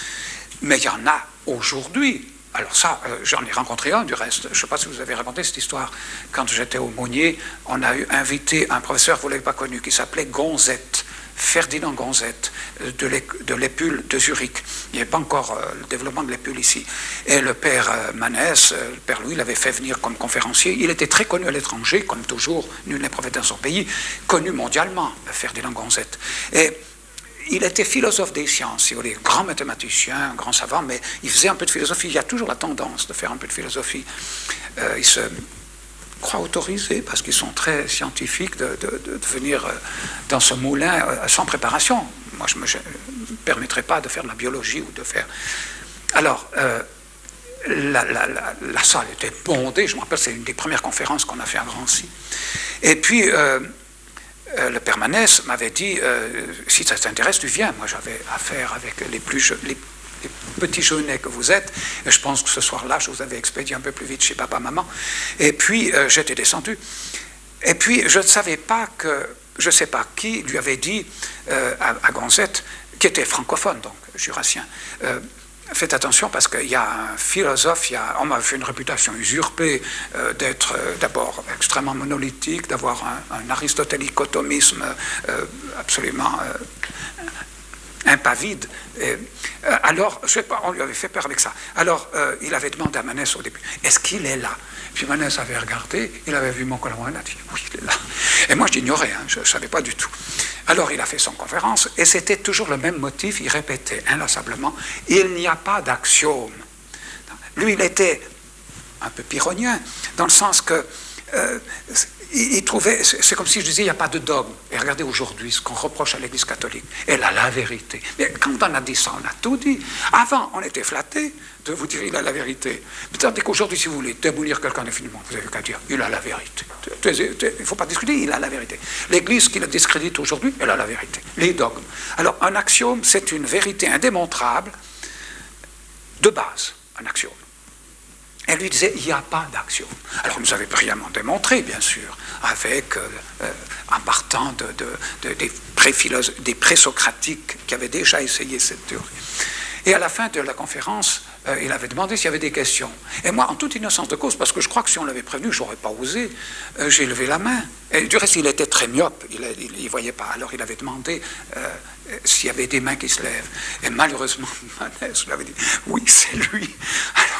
Speaker 1: mais il y en a aujourd'hui. Alors ça, j'en ai rencontré un du reste. Je ne sais pas si vous avez raconté cette histoire. Quand j'étais au Monnier, on a invité un professeur, vous ne l'avez pas connu, qui s'appelait Gonzette, Ferdinand Gonzette, de l'Épule de Zurich. Il n'y avait pas encore le développement de l'Épule ici. Et le père Manès, le père Louis, l'avait fait venir comme conférencier. Il était très connu à l'étranger, comme toujours, nul n'est prophète dans son pays, connu mondialement, Ferdinand Gonzette. Et il était philosophe des sciences, si vous voulez, grand mathématicien, grand savant, mais il faisait un peu de philosophie. Il y a toujours la tendance de faire un peu de philosophie. Il se croient autorisés, parce qu'ils sont très scientifiques, de venir dans ce moulin sans préparation. Moi, je ne me permettrais pas de faire de la biologie ou de faire... Alors, la salle était bondée, je me rappelle, c'est une des premières conférences qu'on a fait à Drancy. Et puis, le père Manès m'avait dit, si ça t'intéresse, tu viens. Moi, j'avais affaire avec les petits jeunets que vous êtes, et je pense que ce soir-là, je vous avais expédié un peu plus vite chez papa, maman, et puis j'étais descendu, et puis je ne savais pas que, je ne sais pas qui lui avait dit à Gonzette, qui était francophone, donc jurassien, faites attention parce qu'il y a un philosophe, on m'a fait une réputation usurpée d'être d'abord extrêmement monolithique, d'avoir un aristotélikotomisme absolument un pas vide. Alors, je sais pas, on lui avait fait peur avec ça. Alors, il avait demandé à Manès au début, est-ce qu'il est là? Puis Manès avait regardé, il avait vu mon colon, il a dit, oui, il est là. Et moi, je l'ignorais, hein, je ne savais pas du tout. Alors, il a fait son conférence, et c'était toujours le même motif, il répétait inlassablement, il n'y a pas d'axiome. Lui, il était un peu pyrrhonien, dans le sens que il trouvait, c'est comme si je disais, il n'y a pas de dogme. Et regardez aujourd'hui ce qu'on reproche à l'Église catholique. Elle a la vérité. Mais quand on a dit ça, on a tout dit. Avant, on était flattés de vous dire, il a la vérité. Mais tandis qu'aujourd'hui, si vous voulez démolir quelqu'un définitivement, vous n'avez qu'à dire, il a la vérité. Il ne faut pas discuter, il a la vérité. L'Église qui le discrédite aujourd'hui, elle a la vérité. Les dogmes. Alors, un axiome, c'est une vérité indémontrable de base, un axiome. Elle lui disait, il n'y a pas d'axiome. Alors, nous avait brillamment démontré, bien sûr, avec, en partant des présocratiques qui avaient déjà essayé cette théorie. Et à la fin de la conférence, il avait demandé s'il y avait des questions. Et moi, en toute innocence de cause, parce que je crois que si on l'avait prévenu, je n'aurais pas osé, j'ai levé la main. Et du reste, il était très myope, il ne voyait pas. Alors, il avait demandé s'il y avait des mains qui se lèvent. Et malheureusement, Manès lui avait dit, oui, c'est lui. Alors,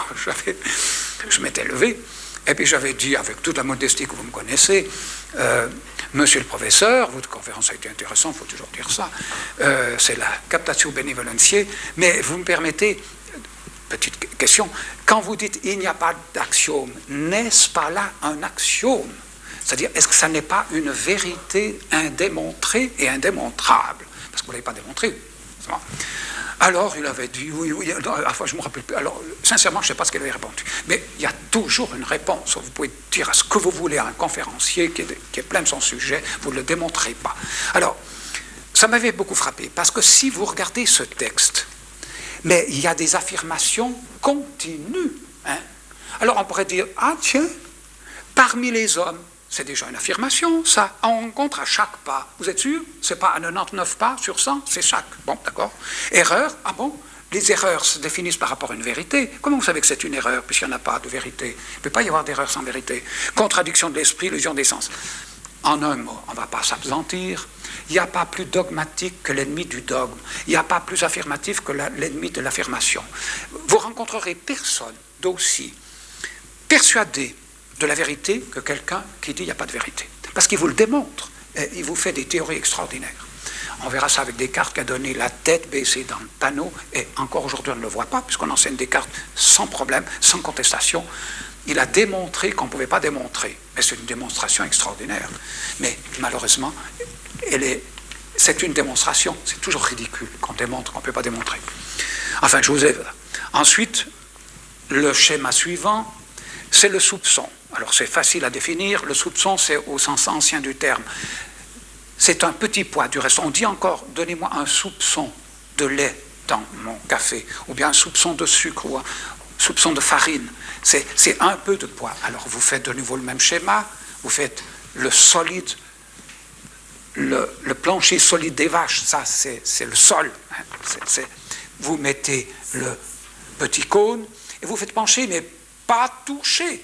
Speaker 1: je m'étais levé, et puis j'avais dit, avec toute la modestie que vous me connaissez, monsieur le professeur, votre conférence a été intéressante, il faut toujours dire ça, c'est la captatio benevolentiae, mais vous me permettez, petite question, quand vous dites il n'y a pas d'axiome, n'est-ce pas là un axiome? C'est-à-dire, est-ce que ça n'est pas une vérité indémontrée et indémontrable? Parce que vous ne l'avez pas démontré. Alors, il avait dit, oui, enfin, je ne me rappelle plus. Alors, sincèrement, je ne sais pas ce qu'il avait répondu. Mais il y a toujours une réponse. Vous pouvez dire à ce que vous voulez à un conférencier qui est plein de son sujet, vous ne le démontrez pas. Alors, ça m'avait beaucoup frappé, parce que si vous regardez ce texte, mais il y a des affirmations continues. Hein? Alors, on pourrait dire, ah tiens, parmi les hommes, c'est déjà une affirmation, ça. On rencontre à chaque pas. Vous êtes sûr? C'est pas à 99 pas sur 100, c'est chaque. Bon, d'accord. Erreur? Ah bon? Les erreurs se définissent par rapport à une vérité. Comment vous savez que c'est une erreur, puisqu'il n'y en a pas de vérité? Il ne peut pas y avoir d'erreur sans vérité. Contradiction de l'esprit, illusion des sens. En un mot, on ne va pas s'absentir. Il n'y a pas plus dogmatique que l'ennemi du dogme. Il n'y a pas plus affirmatif que l'ennemi de l'affirmation. Vous rencontrerez personne d'aussi persuadé de la vérité que quelqu'un qui dit il n'y a pas de vérité. Parce qu'il vous le démontre. Et il vous fait des théories extraordinaires. On verra ça avec Descartes qui a donné la tête baissée dans le panneau, et encore aujourd'hui on ne le voit pas, puisqu'on enseigne Descartes sans problème, sans contestation. Il a démontré qu'on ne pouvait pas démontrer. Mais c'est une démonstration extraordinaire. Mais malheureusement, c'est une démonstration. C'est toujours ridicule qu'on démontre qu'on ne peut pas démontrer. Enfin, je vous ai... Ensuite, le schéma suivant, c'est le soupçon. Alors c'est facile à définir, le soupçon c'est au sens ancien du terme. C'est un petit poids, du reste on dit encore, donnez-moi un soupçon de lait dans mon café, ou bien un soupçon de sucre, ou un soupçon de farine. C'est un peu de poids. Alors vous faites de nouveau le même schéma, vous faites le solide, le plancher solide des vaches, ça c'est le sol. Hein. Vous mettez le petit cône, et vous faites pencher, mais pas toucher.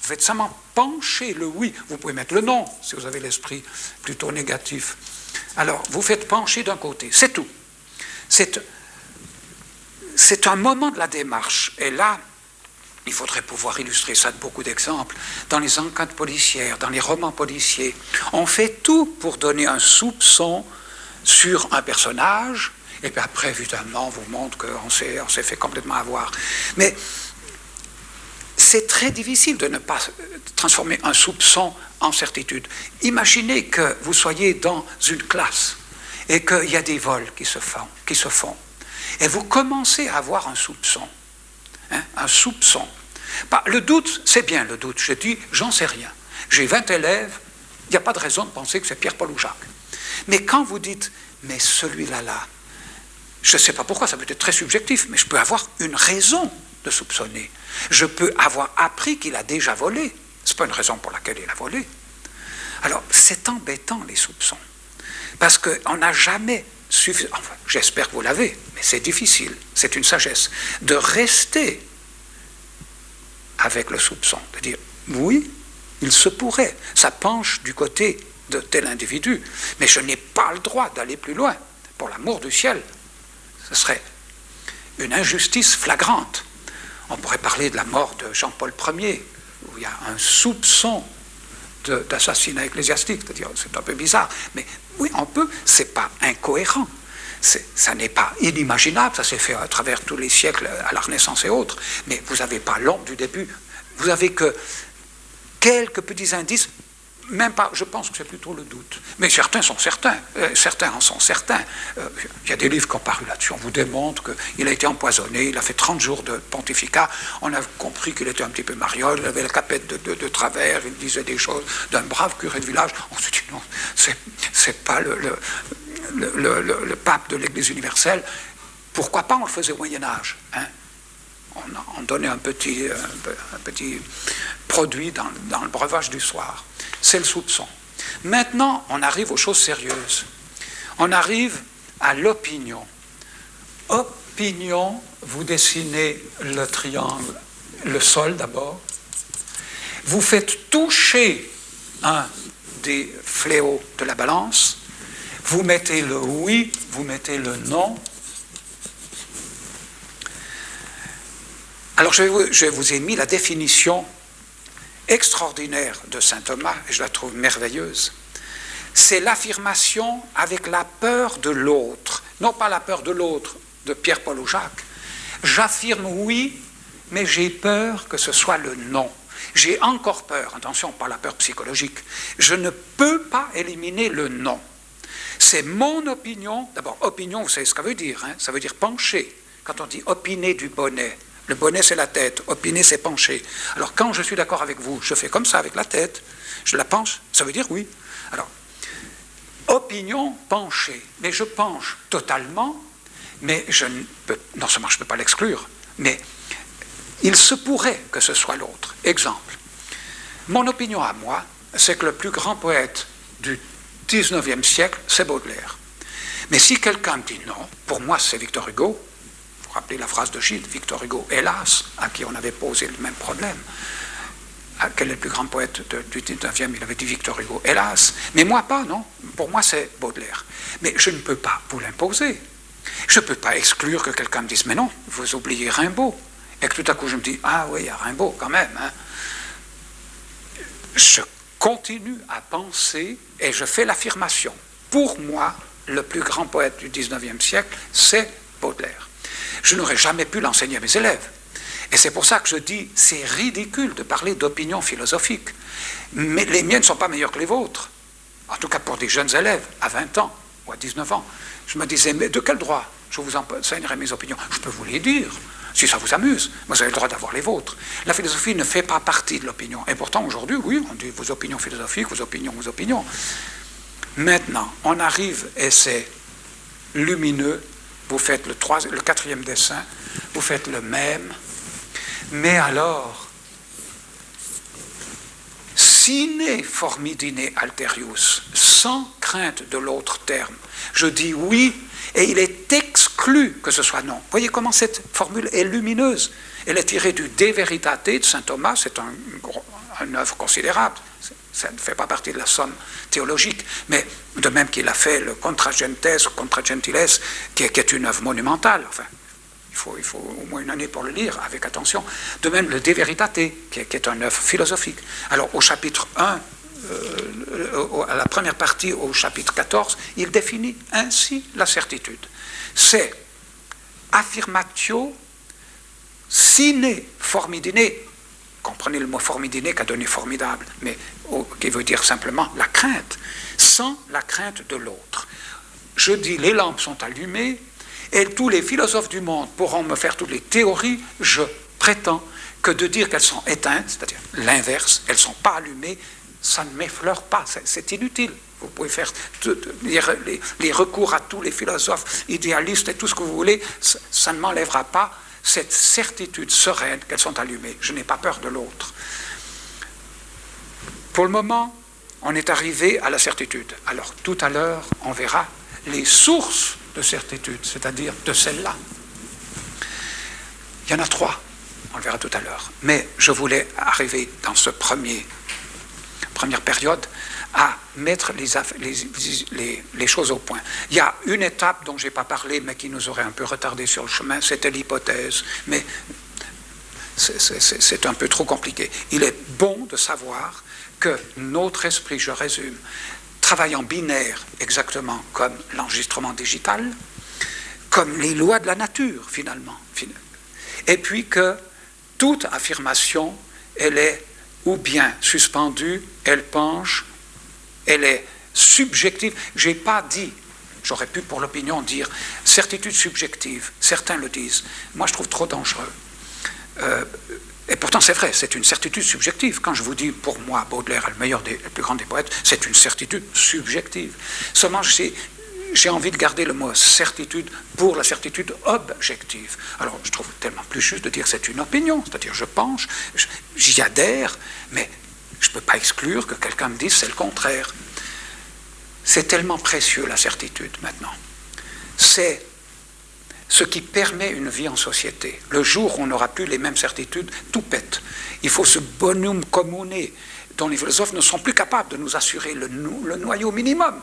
Speaker 1: Vous faites seulement pencher le oui. Vous pouvez mettre le non, si vous avez l'esprit plutôt négatif. Alors, vous faites pencher d'un côté. C'est tout. C'est un moment de la démarche. Et là, il faudrait pouvoir illustrer ça de beaucoup d'exemples. Dans les enquêtes policières, dans les romans policiers, on fait tout pour donner un soupçon sur un personnage. Et puis après, évidemment, on vous montre qu'on s'est fait complètement avoir. Mais c'est très difficile de ne pas transformer un soupçon en certitude. Imaginez que vous soyez dans une classe et qu'il y a des vols qui se font. Et vous commencez à avoir un soupçon. Hein, un soupçon. Le doute, c'est bien le doute. Je dis, j'en sais rien. J'ai 20 élèves, il n'y a pas de raison de penser que c'est Pierre, Paul ou Jacques. Mais quand vous dites, mais celui-là, je ne sais pas pourquoi, ça peut être très subjectif, mais je peux avoir une raison de soupçonner. Je peux avoir appris qu'il a déjà volé. Ce n'est pas une raison pour laquelle il a volé. Alors, c'est embêtant, les soupçons. Parce qu'on n'a jamais suffi... Enfin, j'espère que vous l'avez, mais c'est difficile. C'est une sagesse. De rester avec le soupçon. De dire, oui, il se pourrait. Ça penche du côté de tel individu. Mais je n'ai pas le droit d'aller plus loin. Pour l'amour du ciel, Ce serait une injustice flagrante. On pourrait parler de la mort de Jean-Paul Ier, où il y a un soupçon d'assassinat ecclésiastique, c'est-à-dire c'est un peu bizarre, mais oui, on peut, c'est pas incohérent, ça n'est pas inimaginable, ça s'est fait à travers tous les siècles, à la Renaissance et autres, mais vous n'avez pas l'ombre du début, vous n'avez que quelques petits indices, même pas, je pense que c'est plutôt le doute. Mais certains sont certains, certains en sont certains. Il y a des livres qui ont paru là-dessus, on vous démontre qu'il a été empoisonné, il a fait 30 jours de pontificat, on a compris qu'il était un petit peu mariole, il avait la capette de travers, il disait des choses d'un brave curé de village. On se dit non, c'est pas le pape de l'Église universelle. Pourquoi pas on le faisait au Moyen-Âge, hein? On donnait un petit produit dans le breuvage du soir. C'est le soupçon. Maintenant, on arrive aux choses sérieuses. On arrive à l'opinion. Opinion, vous dessinez le triangle, le sol d'abord. Vous faites toucher un des fléaux de la balance. Vous mettez le oui, vous mettez le non. Alors je vous ai mis la définition extraordinaire de saint Thomas, et je la trouve merveilleuse. C'est l'affirmation avec la peur de l'autre, non pas la peur de l'autre de Pierre, Paul ou Jacques. J'affirme oui, mais j'ai peur que ce soit le non. J'ai encore peur, attention, pas la peur psychologique, je ne peux pas éliminer le non. C'est mon opinion, d'abord opinion, vous savez ce que ça veut dire, hein? Ça veut dire pencher. Quand on dit opiner du bonnet, le bonnet, c'est la tête. Opiner, c'est pencher. Alors, quand je suis d'accord avec vous, je fais comme ça avec la tête. Je la penche. Ça veut dire oui. Alors, opinion, pencher. Mais je penche totalement, mais je ne peux... Non seulement je ne peux pas l'exclure, mais il se pourrait que ce soit l'autre. Exemple. Mon opinion à moi, c'est que le plus grand poète du 19e siècle, c'est Baudelaire. Mais si quelqu'un me dit non, pour moi, c'est Victor Hugo, rappelez la phrase de Gide, Victor Hugo, hélas, à qui on avait posé le même problème. Quel est le plus grand poète du 19e? Il avait dit Victor Hugo, hélas. Mais moi pas, non. Pour moi, c'est Baudelaire. Mais je ne peux pas vous l'imposer. Je ne peux pas exclure que quelqu'un me dise, mais non, vous oubliez Rimbaud. Et que tout à coup, je me dis, ah oui, il y a Rimbaud quand même. Hein. Je continue à penser et je fais l'affirmation. Pour moi, le plus grand poète du 19e siècle, c'est Baudelaire. Je n'aurais jamais pu l'enseigner à mes élèves. Et c'est pour ça que je dis, c'est ridicule de parler d'opinion philosophique. Mais les miennes ne sont pas meilleures que les vôtres. En tout cas pour des jeunes élèves, à 20 ans ou à 19 ans. Je me disais, mais de quel droit je vous enseignerai mes opinions? Je peux vous les dire, si ça vous amuse. Vous avez le droit d'avoir les vôtres. La philosophie ne fait pas partie de l'opinion. Et pourtant, aujourd'hui, oui, on dit vos opinions philosophiques, vos opinions, vos opinions. Maintenant, on arrive, et c'est lumineux, vous faites le 4e dessin, vous faites le même, mais alors, sine formidine alterius, sans crainte de l'autre terme, je dis oui, et il est exclu que ce soit non. Voyez comment cette formule est lumineuse. Elle est tirée du De Veritate de saint Thomas, c'est une œuvre considérable. Ça ne fait pas partie de la somme théologique, mais de même qu'il a fait le Contra Gentes, Contra Gentiles, qui est une œuvre monumentale. Enfin, il faut au moins une année pour le lire, avec attention. De même le De Veritate, qui est une œuvre philosophique. Alors, au chapitre 1, à la première partie, au chapitre 14, il définit ainsi la certitude. C'est affirmatio sine formidine. Comprenez le mot formidine qu'a donné formidable, mais qui veut dire simplement la crainte, sans la crainte de l'autre. Je dis, les lampes sont allumées, et tous les philosophes du monde pourront me faire toutes les théories, je prétends que de dire qu'elles sont éteintes, c'est-à-dire l'inverse, elles ne sont pas allumées, ça ne m'effleure pas, c'est inutile. Vous pouvez faire les recours à tous les philosophes idéalistes et tout ce que vous voulez, ça ne m'enlèvera pas cette certitude sereine qu'elles sont allumées. Je n'ai pas peur de l'autre. Pour le moment, on est arrivé à la certitude. Alors, tout à l'heure, on verra les sources de certitude, c'est-à-dire de celle-là. Il y en a 3, on le verra tout à l'heure. Mais je voulais arriver dans ce première période à mettre les choses au point. Il y a une étape dont je n'ai pas parlé, mais qui nous aurait un peu retardé sur le chemin, c'était l'hypothèse. Mais c'est un peu trop compliqué. Il est bon de savoir que notre esprit, je résume, travaille en binaire exactement comme l'enregistrement digital, comme les lois de la nature finalement. Et puis que toute affirmation, elle est ou bien suspendue, elle penche, elle est subjective. Je n'ai pas dit, j'aurais pu pour l'opinion dire certitude subjective, certains le disent. Moi je trouve trop dangereux. Et pourtant c'est vrai, c'est une certitude subjective. Quand je vous dis, pour moi, Baudelaire est le meilleur le plus grand des poètes, c'est une certitude subjective. Seulement j'ai envie de garder le mot certitude pour la certitude objective. Alors je trouve tellement plus juste de dire que c'est une opinion, c'est-à-dire je penche, j'y adhère, mais je ne peux pas exclure que quelqu'un me dise c'est le contraire. C'est tellement précieux la certitude maintenant. C'est ce qui permet une vie en société. Le jour où on n'aura plus les mêmes certitudes, tout pète. Il faut ce bonum commune dont les philosophes ne sont plus capables de nous assurer le noyau minimum.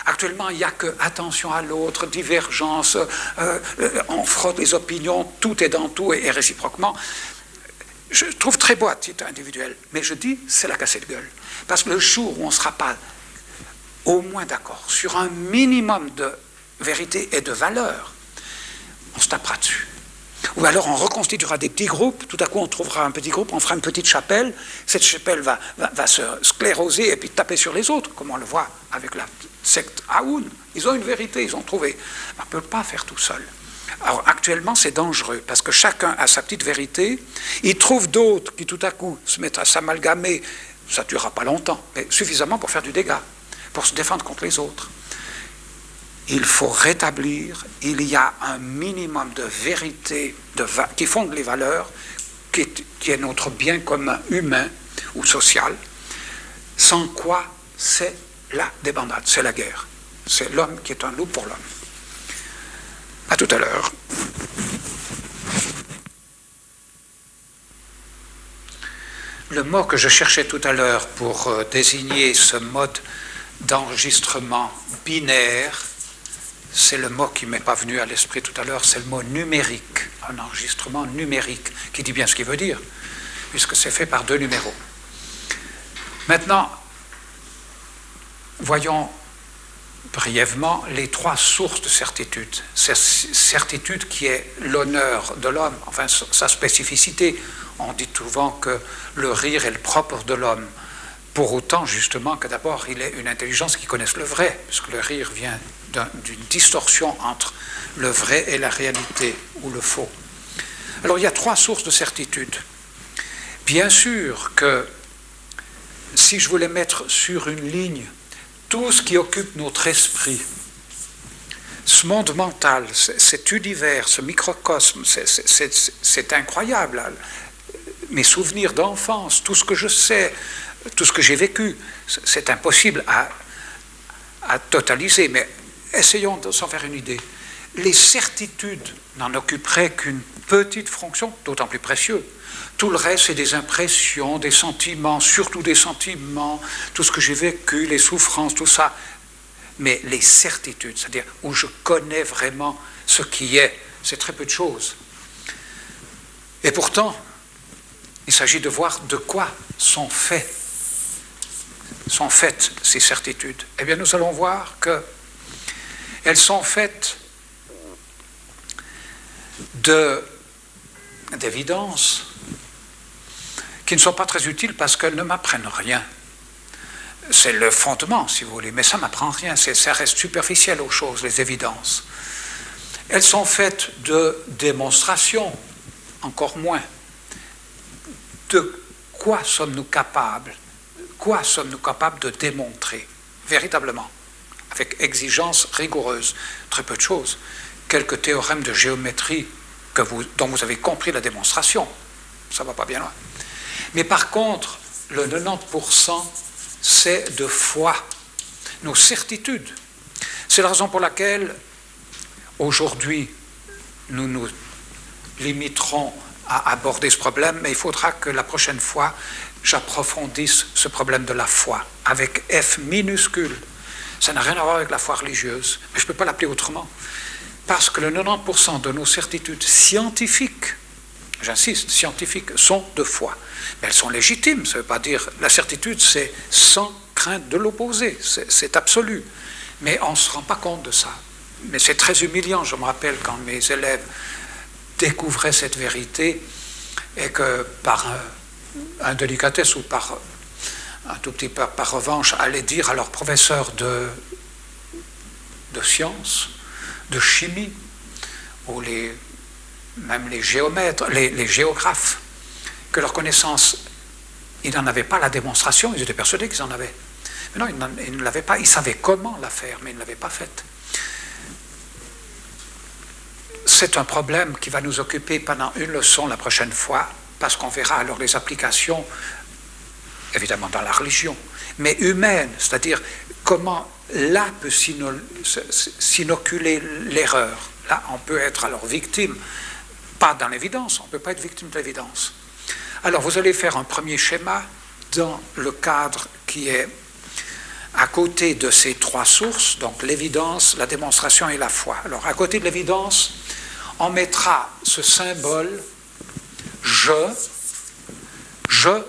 Speaker 1: Actuellement, il n'y a que attention à l'autre, divergence, on frotte les opinions, tout est dans tout et réciproquement. Je trouve très beau à titre individuel, mais je dis, c'est la cassée de gueule. Parce que le jour où on ne sera pas au moins d'accord sur un minimum de vérité et de valeur, on se tapera dessus. Ou alors on reconstituera des petits groupes, tout à coup on trouvera un petit groupe, on fera une petite chapelle, cette chapelle va se scléroser et puis taper sur les autres, comme on le voit avec la secte Aoun. Ils ont une vérité, ils ont trouvé. On ne peut pas faire tout seul. Alors actuellement c'est dangereux, parce que chacun a sa petite vérité, il trouve d'autres qui tout à coup se mettent à s'amalgamer, ça ne durera pas longtemps, mais suffisamment pour faire du dégât, pour se défendre contre les autres. Il faut rétablir, il y a un minimum de vérité qui fonde les valeurs, qui est notre bien commun humain ou social, sans quoi c'est la débandade, c'est la guerre. C'est l'homme qui est un loup pour l'homme. À tout à l'heure. Le mot que je cherchais tout à l'heure pour désigner ce mode d'enregistrement binaire, c'est le mot qui ne m'est pas venu à l'esprit tout à l'heure, c'est le mot numérique, un enregistrement numérique, qui dit bien ce qu'il veut dire, puisque c'est fait par 2 numéros. Maintenant, voyons brièvement les 3 sources de certitude. Certitude qui est l'honneur de l'homme, enfin sa spécificité. On dit souvent que le rire est le propre de l'homme. Pour autant, justement, que d'abord, il est une intelligence qui connaisse le vrai, puisque le rire vient d'une distorsion entre le vrai et la réalité, ou le faux. Alors, il y a 3 sources de certitude. Bien sûr que, si je voulais mettre sur une ligne tout ce qui occupe notre esprit, ce monde mental, cet univers, ce microcosme, c'est incroyable. Mes souvenirs d'enfance, tout ce que je sais, tout ce que j'ai vécu, c'est impossible à totaliser, mais essayons de s'en faire une idée. Les certitudes n'en occuperaient qu'une petite fonction, d'autant plus précieux. Tout le reste, c'est des impressions, des sentiments, surtout des sentiments, tout ce que j'ai vécu, les souffrances, tout ça. Mais les certitudes, c'est-à-dire où je connais vraiment ce qui est, c'est très peu de choses. Et pourtant, il s'agit de voir de quoi sont faites ces certitudes. Eh bien, nous allons voir qu'elles sont faites d'évidences qui ne sont pas très utiles parce qu'elles ne m'apprennent rien. C'est le fondement, si vous voulez, mais ça ne m'apprend rien, ça reste superficiel aux choses, les évidences. Elles sont faites de démonstrations, encore moins. De quoi sommes-nous capables? Quoi sommes-nous capables de démontrer, véritablement, avec exigence rigoureuse? Très peu de choses. Quelques théorèmes de géométrie dont vous avez compris la démonstration. Ça ne va pas bien loin. Mais par contre, le 90%, c'est de foi, nos certitudes. C'est la raison pour laquelle, aujourd'hui, nous nous limiterons à aborder ce problème, mais il faudra que la prochaine fois, j'approfondisse ce problème de la foi, avec F minuscule. Ça n'a rien à voir avec la foi religieuse, mais je ne peux pas l'appeler autrement. Parce que le 90% de nos certitudes scientifiques, j'insiste, scientifiques, sont de foi. Mais elles sont légitimes, ça ne veut pas dire... La certitude, c'est sans crainte de l'opposé, c'est absolu. Mais on ne se rend pas compte de ça. Mais c'est très humiliant, je me rappelle quand mes élèves découvraient cette vérité et que par un délicatesse ou par un tout petit peu par revanche allaient dire à leur professeur de sciences, de chimie, ou même les géomètres, les géographes, que leur connaissance, ils n'en avaient pas la démonstration, ils étaient persuadés qu'ils en avaient. Mais non, ils ne l'avaient pas, ils savaient comment la faire, mais ils ne l'avaient pas faite. C'est un problème qui va nous occuper pendant une leçon la prochaine fois, parce qu'on verra alors les applications, évidemment dans la religion, mais humaine, c'est-à-dire comment là peut s'inoculer l'erreur. Là, on peut être alors victime, pas dans l'évidence, on ne peut pas être victime de l'évidence. Alors, vous allez faire un premier schéma dans le cadre qui est à côté de ces trois sources, donc l'évidence, la démonstration et la foi. Alors, à côté de l'évidence, on mettra ce symbole « je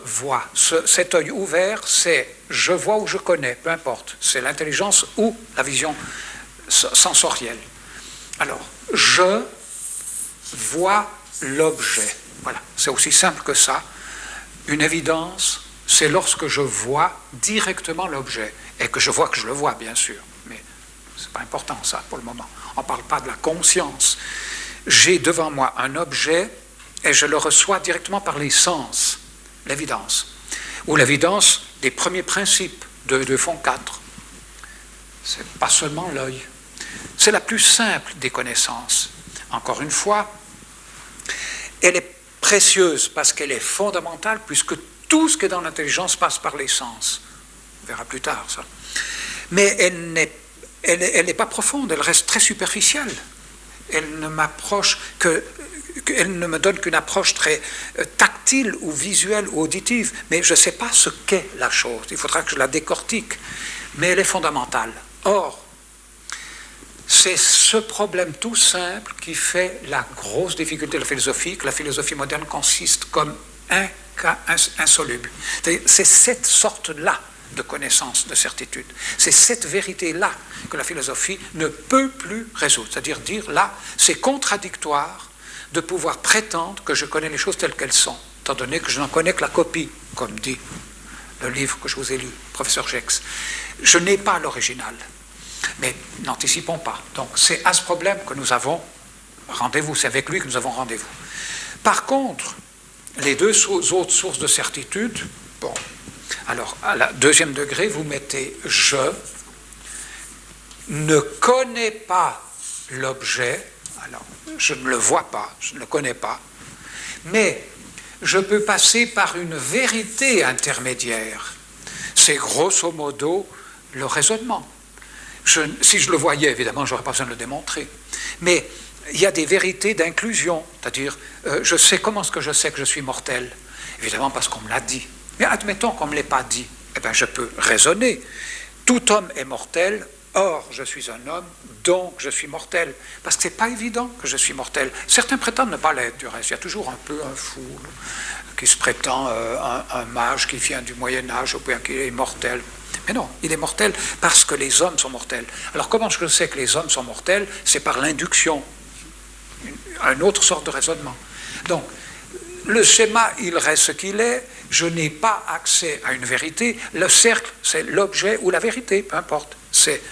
Speaker 1: vois ». Cet œil ouvert, c'est « je vois » ou « je connais », peu importe. C'est l'intelligence ou la vision sensorielle. Alors, je vois l'objet. Voilà, c'est aussi simple que ça. Une évidence, c'est lorsque je vois directement l'objet. Et que je vois que je le vois, bien sûr. Mais ce n'est pas important, ça, pour le moment. On ne parle pas de la conscience. J'ai devant moi un objet et je le reçois directement par les sens, l'évidence. Ou l'évidence des premiers principes de fond 4. Ce n'est pas seulement l'œil. C'est la plus simple des connaissances. Encore une fois, elle est précieuse parce qu'elle est fondamentale puisque tout ce qui est dans l'intelligence passe par les sens. On verra plus tard ça. Mais elle n'est pas profonde, elle reste très superficielle. Elle ne me donne qu'une approche très tactile ou visuelle ou auditive, mais je ne sais pas ce qu'est la chose. Il faudra que je la décortique, mais elle est fondamentale. Or, c'est ce problème tout simple qui fait la grosse difficulté de la philosophie, que la philosophie moderne consiste comme un cas insoluble. C'est cette sorte-là de connaissance, de certitude. C'est cette vérité-là que la philosophie ne peut plus résoudre. C'est-à-dire dire là, c'est contradictoire de pouvoir prétendre que je connais les choses telles qu'elles sont, étant donné que je n'en connais que la copie, comme dit le livre que je vous ai lu, professeur Gex. Je n'ai pas l'original. Mais n'anticipons pas. Donc c'est à ce problème que nous avons rendez-vous, c'est avec lui que nous avons rendez-vous. Par contre, les deux autres sources de certitude, bon, alors à la deuxième degré, vous mettez « je ne connais pas l'objet », alors je ne le vois pas, je ne le connais pas, mais je peux passer par une vérité intermédiaire. C'est grosso modo le raisonnement. Si je le voyais, évidemment, je n'aurais pas besoin de le démontrer. Mais il y a des vérités d'inclusion, c'est-à-dire, je sais comment est-ce que je sais que je suis mortel. Évidemment, parce qu'on me l'a dit. Mais admettons qu'on ne me l'ait pas dit. Eh bien, je peux raisonner. Tout homme est mortel, or, je suis un homme, donc je suis mortel. Parce que ce n'est pas évident que je suis mortel. Certains prétendent ne pas l'être, du reste. Il y a toujours un peu un fou qui se prétend un mage qui vient du Moyen-Âge, ou bien qui est mortel. Mais non, il est mortel parce que les hommes sont mortels. Alors comment je sais que les hommes sont mortels? C'est par l'induction, une autre sorte de raisonnement. Donc, le schéma, il reste ce qu'il est, je n'ai pas accès à une vérité, le cercle, c'est l'objet ou la vérité, peu importe, c'est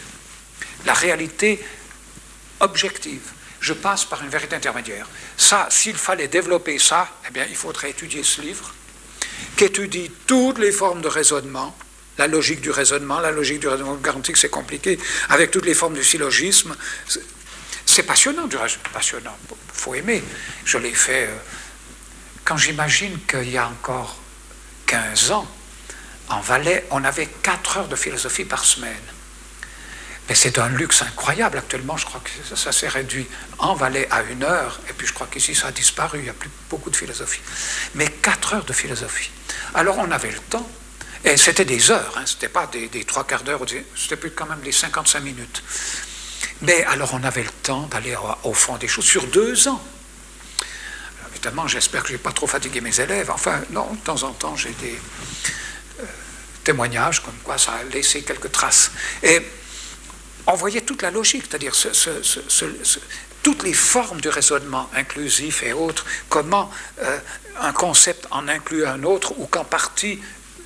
Speaker 1: la réalité objective. Je passe par une vérité intermédiaire. Ça, s'il fallait développer ça, eh bien, il faudrait étudier ce livre, qui étudie toutes les formes de raisonnement, la logique du raisonnement garantit que c'est compliqué, avec toutes les formes du syllogisme. C'est passionnant, du reste, passionnant, il faut aimer. Je l'ai fait quand j'imagine qu'il y a encore 15 ans, en Valais, on avait 4 heures de philosophie par semaine. Mais c'est un luxe incroyable. Actuellement, je crois que ça s'est réduit en Valais à 1 heure, et puis je crois qu'ici ça a disparu, il n'y a plus beaucoup de philosophie. Mais 4 heures de philosophie. Alors on avait le temps, et c'était des heures, hein, c'était pas des 3/4 d'heure, c'était plus quand même des 55 minutes. Mais alors on avait le temps d'aller au fond des choses sur 2 ans. Alors, évidemment, j'espère que je n'ai pas trop fatigué mes élèves. Enfin, non, de temps en temps, j'ai des témoignages comme quoi ça a laissé quelques traces. Et on voyait toute la logique, c'est-à-dire toutes les formes du raisonnement inclusif et autres, comment un concept en inclut un autre, ou qu'en partie,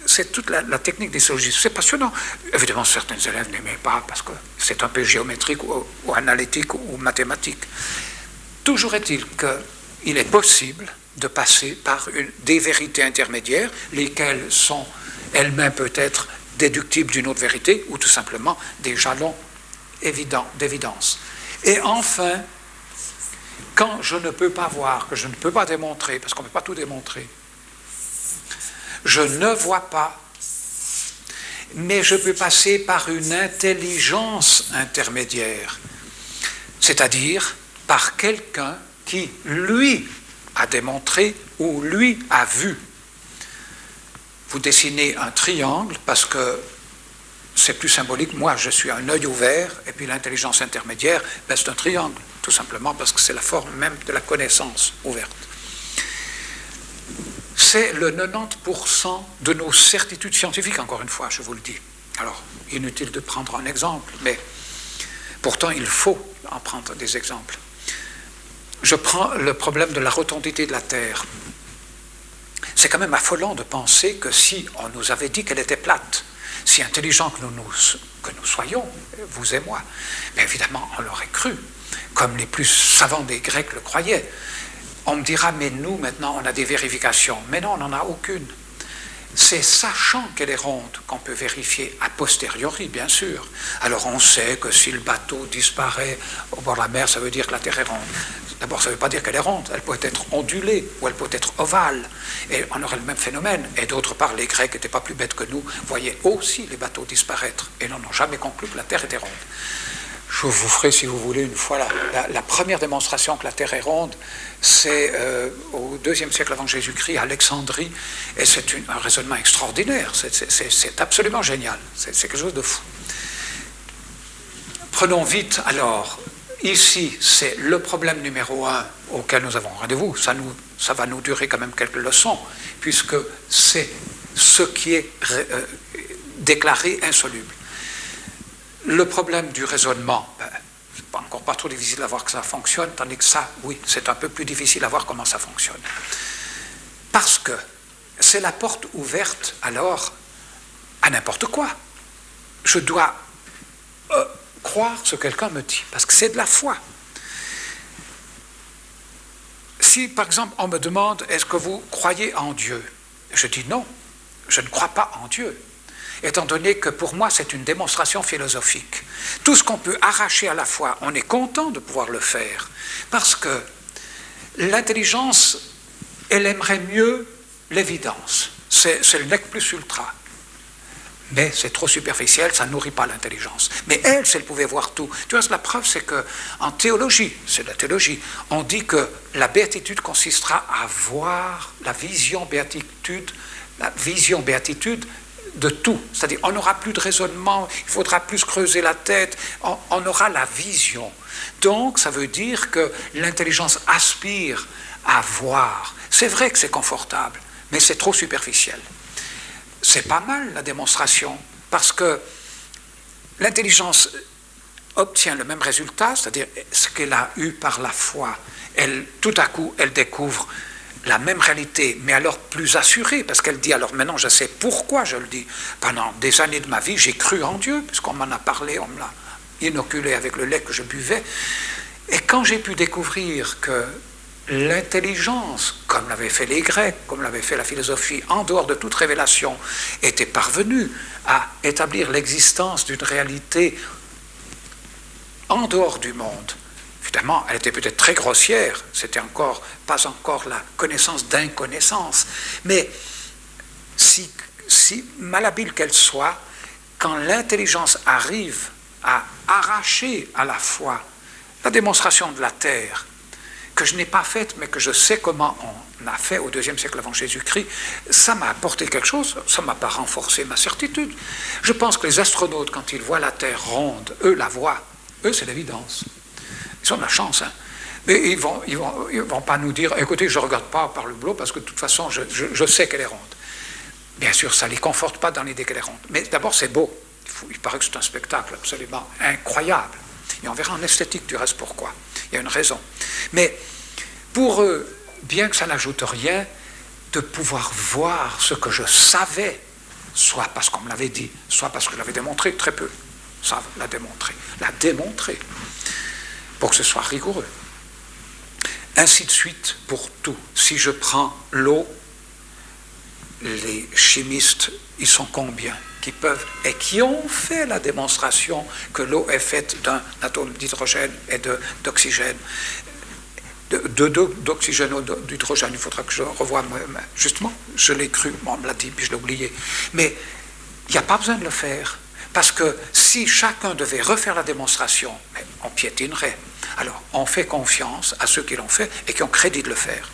Speaker 1: c'est toute la technique des syllogismes. C'est passionnant. Évidemment, certains élèves n'aimaient pas parce que c'est un peu géométrique ou analytique ou mathématique. Toujours est-il qu'il est possible de passer par des vérités intermédiaires, lesquelles sont elles-mêmes peut-être déductibles d'une autre vérité, ou tout simplement des jalons d'évidence. Et enfin, quand je ne peux pas voir, que je ne peux pas démontrer, parce qu'on ne peut pas tout démontrer, je ne vois pas, mais je peux passer par une intelligence intermédiaire, c'est-à-dire par quelqu'un qui, lui, a démontré ou lui a vu. Vous dessinez un triangle parce que c'est plus symbolique. Moi, je suis un œil ouvert, et puis l'intelligence intermédiaire, ben, c'est un triangle, tout simplement parce que c'est la forme même de la connaissance ouverte. C'est le 90% de nos certitudes scientifiques, encore une fois, je vous le dis. Alors, inutile de prendre un exemple, mais pourtant, il faut en prendre des exemples. Je prends le problème de la rotondité de la Terre. C'est quand même affolant de penser que si on nous avait dit qu'elle était plate, si intelligents que nous soyons, vous et moi, mais évidemment, on l'aurait cru, comme les plus savants des Grecs le croyaient. On me dira, mais nous, maintenant, on a des vérifications. Mais non, on n'en a aucune. C'est sachant qu'elle est ronde qu'on peut vérifier a posteriori, bien sûr. Alors on sait que si le bateau disparaît au bord de la mer, ça veut dire que la Terre est ronde. D'abord, ça ne veut pas dire qu'elle est ronde, elle peut être ondulée ou elle peut être ovale, et on aurait le même phénomène. Et d'autre part, les Grecs n'étaient pas plus bêtes que nous, voyaient aussi les bateaux disparaître, et n'en ont jamais conclu que la Terre était ronde. Je vous ferai, si vous voulez, une fois la première démonstration que la Terre est ronde, c'est au IIe siècle avant Jésus-Christ, à Alexandrie, et c'est un raisonnement extraordinaire, c'est absolument génial, c'est quelque chose de fou. Prenons vite, alors, ici, c'est le problème numéro 1 auquel nous avons rendez-vous, ça va nous durer quand même quelques leçons, puisque c'est ce qui est déclaré insoluble. Le problème du raisonnement, c'est encore pas trop difficile à voir que ça fonctionne, tandis que ça, oui, c'est un peu plus difficile à voir comment ça fonctionne. Parce que c'est la porte ouverte, alors, à n'importe quoi. Je dois croire ce que quelqu'un me dit, parce que c'est de la foi. Si, par exemple, on me demande, est-ce que vous croyez en Dieu? Je dis non, je ne crois pas en Dieu. Étant donné que pour moi c'est une démonstration philosophique. Tout ce qu'on peut arracher à la foi, on est content de pouvoir le faire, parce que l'intelligence, elle aimerait mieux l'évidence. C'est le nec plus ultra. Mais c'est trop superficiel, ça ne nourrit pas l'intelligence. Mais elle, si elle pouvait voir tout. Tu vois, la preuve, c'est qu'en théologie, c'est la théologie, on dit que la béatitude consistera à voir la vision béatitude de tout. C'est-à-dire, on n'aura plus de raisonnement, il faudra plus creuser la tête, on aura la vision. Donc, ça veut dire que l'intelligence aspire à voir. C'est vrai que c'est confortable, mais c'est trop superficiel. C'est pas mal, la démonstration, parce que l'intelligence obtient le même résultat, c'est-à-dire ce qu'elle a eu par la foi. Tout à coup, elle découvre la même réalité, mais alors plus assurée, parce qu'elle dit, alors maintenant je sais pourquoi je le dis. Pendant des années de ma vie, j'ai cru en Dieu, puisqu'on m'en a parlé, on me l'a inoculé avec le lait que je buvais. Et quand j'ai pu découvrir que l'intelligence, comme l'avaient fait les Grecs, comme l'avait fait la philosophie, en dehors de toute révélation, était parvenue à établir l'existence d'une réalité en dehors du monde. Évidemment, elle était peut-être très grossière, c'était pas encore la connaissance d'inconnaissance, mais si malhabile qu'elle soit, quand l'intelligence arrive à arracher à la fois la démonstration de la Terre, que je n'ai pas faite, mais que je sais comment on a fait au IIe siècle avant Jésus-Christ, ça m'a apporté quelque chose, ça ne m'a pas renforcé ma certitude. Je pense que les astronautes, quand ils voient la Terre ronde, eux la voient, eux c'est l'évidence. Ils ont de la chance, hein. Mais ils vont pas nous dire, écoutez, je ne regarde pas par le bleu parce que de toute façon, je sais qu'elle est ronde. Bien sûr, ça ne les conforte pas dans l'idée qu'elle est ronde. Mais d'abord, c'est beau. Il paraît que c'est un spectacle absolument incroyable. Et on verra en esthétique du reste pourquoi. Il y a une raison. Mais pour eux, bien que ça n'ajoute rien, de pouvoir voir ce que je savais, soit parce qu'on me l'avait dit, soit parce que je l'avais démontré, très peu. Ça, la démontrer, pour que ce soit rigoureux. Ainsi de suite pour tout. Si je prends l'eau, les chimistes, ils sont combien qui peuvent et qui ont fait la démonstration que l'eau est faite d'un atome d'hydrogène et d'oxygène. D'oxygène ou d'hydrogène, il faudra que je revoie, justement, je l'ai cru, on me l'a dit, puis je l'ai oublié. Mais il n'y a pas besoin de le faire, parce que si chacun devait refaire la démonstration, on piétinerait. Alors, on fait confiance à ceux qui l'ont fait et qui ont crédit de le faire.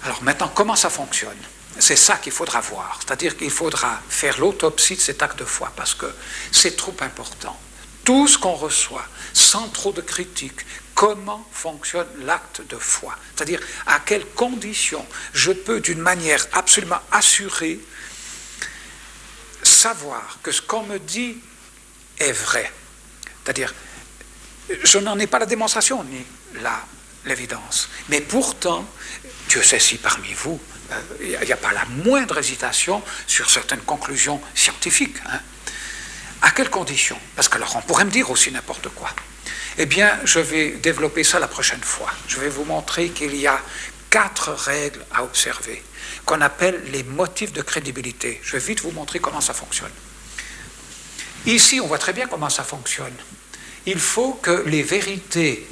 Speaker 1: Alors maintenant, comment ça fonctionne ? C'est ça qu'il faudra voir, c'est-à-dire qu'il faudra faire l'autopsie de cet acte de foi, parce que c'est trop important. Tout ce qu'on reçoit, sans trop de critiques, comment fonctionne l'acte de foi, c'est-à-dire à quelles conditions je peux, d'une manière absolument assurée, savoir que ce qu'on me dit est vrai. C'est-à-dire, je n'en ai pas la démonstration, ni l'évidence. Mais pourtant, Dieu sait si parmi vous, il n'y a pas la moindre hésitation sur certaines conclusions scientifiques. Hein. À quelles conditions ? Parce que alors on pourrait me dire aussi n'importe quoi. Eh bien, je vais développer ça la prochaine fois. Je vais vous montrer qu'il y a 4 règles à observer, qu'on appelle les motifs de crédibilité. Je vais vite vous montrer comment ça fonctionne. Ici, on voit très bien comment ça fonctionne. Il faut que les vérités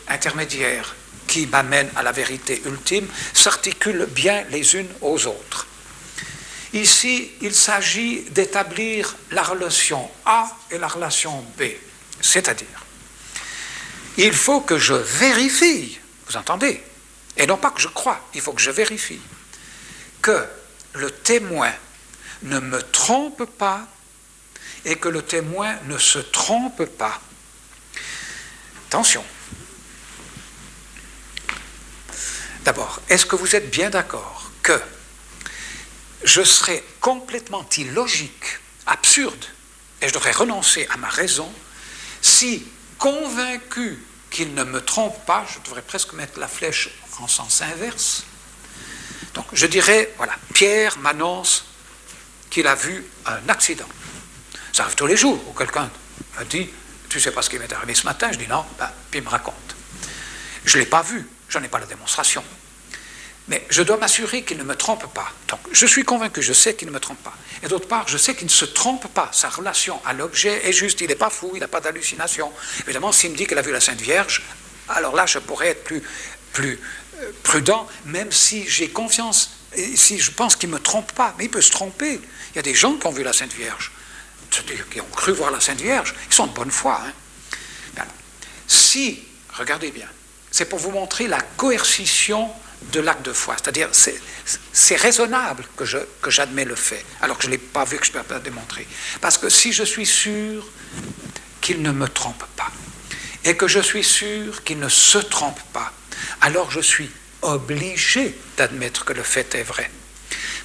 Speaker 1: intermédiaires qui m'amènent à la vérité ultime s'articulent bien les unes aux autres. Ici, il s'agit d'établir la relation A et la relation B, c'est-à-dire, il faut que je vérifie, vous entendez, et non pas que je crois, il faut que je vérifie, que le témoin ne me trompe pas et que le témoin ne se trompe pas. Attention. D'abord, est-ce que vous êtes bien d'accord que je serais complètement illogique, absurde, et je devrais renoncer à ma raison, si, convaincu qu'il ne me trompe pas, je devrais presque mettre la flèche en sens inverse. Donc, je dirais, voilà, Pierre m'annonce qu'il a vu un accident. Ça arrive tous les jours, où quelqu'un me dit, tu sais pas ce qui m'est arrivé ce matin? Je dis non, puis il me raconte. Je ne l'ai pas vu, je n'en ai pas la démonstration. Mais je dois m'assurer qu'il ne me trompe pas. Donc, je suis convaincu, je sais qu'il ne me trompe pas. Et d'autre part, je sais qu'il ne se trompe pas. Sa relation à l'objet est juste, il n'est pas fou, il n'a pas d'hallucination. Évidemment, s'il me dit qu'il a vu la Sainte Vierge, alors là, je pourrais être plus prudent, même si j'ai confiance, et si je pense qu'il ne me trompe pas. Mais il peut se tromper. Il y a des gens qui ont vu la Sainte Vierge, qui ont cru voir la Sainte Vierge, ils sont de bonne foi. Hein. Alors, si, regardez bien, c'est pour vous montrer la coercition de l'acte de foi, c'est-à-dire c'est raisonnable que j'admets le fait, alors que je ne l'ai pas vu, que je ne peux pas démontrer. Parce que si je suis sûr qu'il ne me trompe pas, et que je suis sûr qu'il ne se trompe pas, alors je suis obligé d'admettre que le fait est vrai.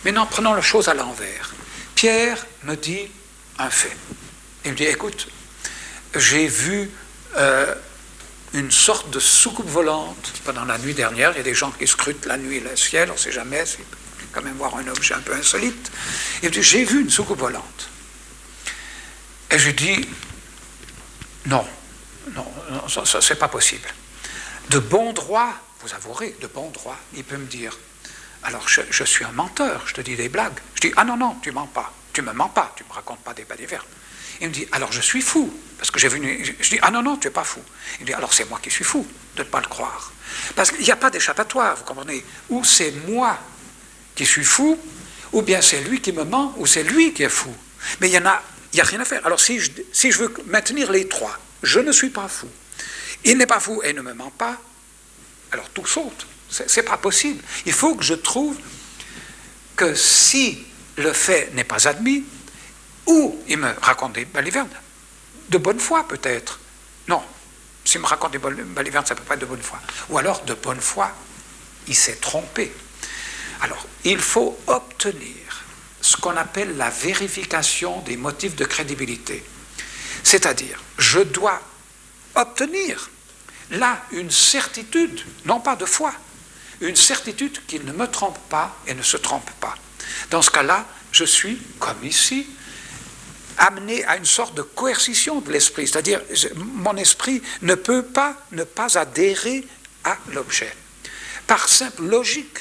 Speaker 1: Maintenant, prenons la chose à l'envers. Pierre me dit un fait. Il me dit, écoute, j'ai vu une sorte de soucoupe volante pendant la nuit dernière. Il y a des gens qui scrutent la nuit le ciel, on ne sait jamais, c'est quand même voir un objet un peu insolite. Il me dit, j'ai vu une soucoupe volante. Et je dis, non, ça c'est pas possible. De bon droit, vous avouerez, de bon droit, il peut me dire, alors je suis un menteur, je te dis des blagues. Je dis, ah non, tu mens pas, tu me mens pas, tu me racontes pas des balivernes. Il me dit, alors je suis fou, parce que j'ai vu une... Je dis, ah non, tu n'es pas fou. Il me dit, alors c'est moi qui suis fou, de ne pas le croire. Parce qu'il n'y a pas d'échappatoire, vous comprenez. Ou c'est moi qui suis fou, ou bien c'est lui qui me ment, ou c'est lui qui est fou. Mais il y en a il n'y a rien à faire. Alors si je veux maintenir les trois, je ne suis pas fou, il n'est pas fou et ne me ment pas, alors tout saute. C'est pas possible. Il faut que je trouve que si le fait n'est pas admis, ou il me raconte des balivernes, de bonne foi peut-être. Non, s'il me raconte des balivernes, ça ne peut pas être de bonne foi. Ou alors, de bonne foi, il s'est trompé. Alors, il faut obtenir ce qu'on appelle la vérification des motifs de crédibilité. C'est-à-dire, je dois obtenir là une certitude, non pas de foi, une certitude qu'il ne me trompe pas et ne se trompe pas. Dans ce cas-là, je suis, comme ici, amené à une sorte de coercition de l'esprit, c'est-à-dire mon esprit ne peut pas ne pas adhérer à l'objet. Par simple logique,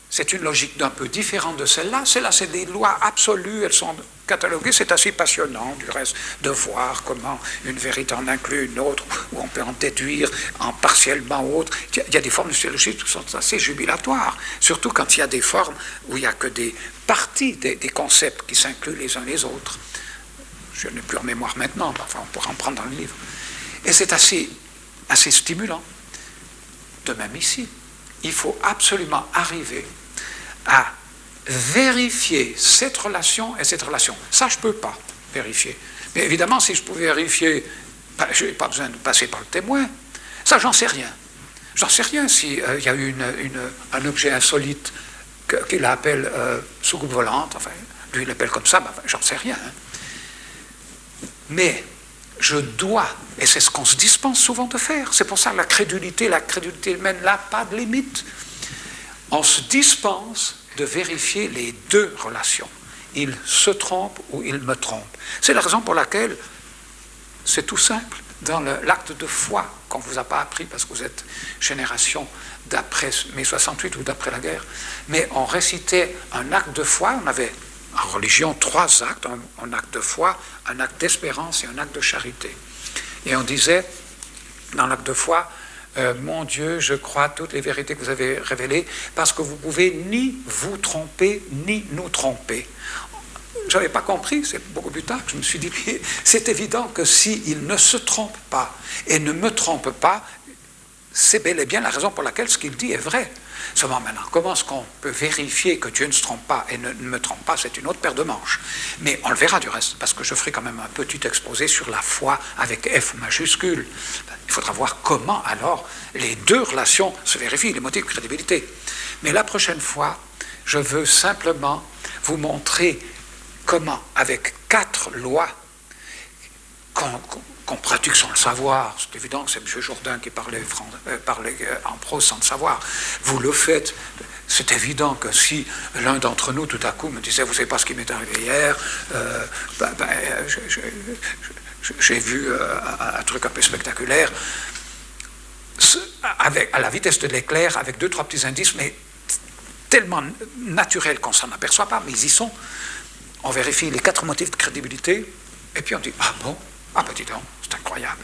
Speaker 1: c'est une logique d'un peu différente de celle-là. Celle-là, c'est des lois absolues, elles sont cataloguées. C'est assez passionnant, du reste, de voir comment une vérité en inclut une autre, ou on peut en déduire en partiellement autre. Il y a des formes de syllogisme qui sont assez jubilatoires, surtout quand il y a des formes où il n'y a que des parties des concepts qui s'incluent les uns les autres. Je n'ai plus en mémoire maintenant, enfin, on pourra en prendre dans le livre. Et c'est assez stimulant. De même ici, il faut absolument arriver à vérifier cette relation et cette relation. Ça, je ne peux pas vérifier. Mais évidemment, si je pouvais vérifier, je n'ai pas besoin de passer par le témoin. Ça, j'en sais rien. J'en sais rien s'il y a eu un objet insolite qu'il appelle soucoupe volante, enfin, lui il l'appelle comme ça, ben, j'en sais rien. Hein. Mais je dois, et c'est ce qu'on se dispense souvent de faire, c'est pour ça la crédulité humaine n'a pas de limite. On se dispense de vérifier les deux relations. Il se trompe ou il me trompe. C'est la raison pour laquelle c'est tout simple. Dans l'acte de foi qu'on ne vous a pas appris parce que vous êtes génération d'après mai 68 ou d'après la guerre, mais on récitait un acte de foi, on avait en religion 3 actes, un acte de foi, un acte d'espérance et un acte de charité. Et on disait, dans l'acte de foi, mon Dieu, je crois toutes les vérités que vous avez révélées, parce que vous ne pouvez ni vous tromper, ni nous tromper. Je n'avais pas compris, c'est beaucoup plus tard que je me suis dit, c'est évident que s'il ne se trompe pas et ne me trompe pas, c'est bel et bien la raison pour laquelle ce qu'il dit est vrai. Seulement maintenant, comment est-ce qu'on peut vérifier que Dieu ne se trompe pas et ne me trompe pas? C'est une autre paire de manches. Mais on le verra du reste, parce que je ferai quand même un petit exposé sur la foi avec F majuscule. Il faudra voir comment alors les deux relations se vérifient, les motifs de crédibilité. Mais la prochaine fois, je veux simplement vous montrer comment, avec 4 lois qu'on pratique sans le savoir, c'est évident que c'est M. Jourdain qui parlait en prose sans le savoir, vous le faites, c'est évident que si l'un d'entre nous tout à coup me disait, vous ne savez pas ce qui m'est arrivé hier, j'ai vu un truc un peu spectaculaire, à la vitesse de l'éclair, avec 2-3 petits indices, mais tellement naturels qu'on ne s'en aperçoit pas, mais ils y sont. On vérifie les 4 motifs de crédibilité, et puis on dit, ah bon, ah ben dis donc, c'est incroyable.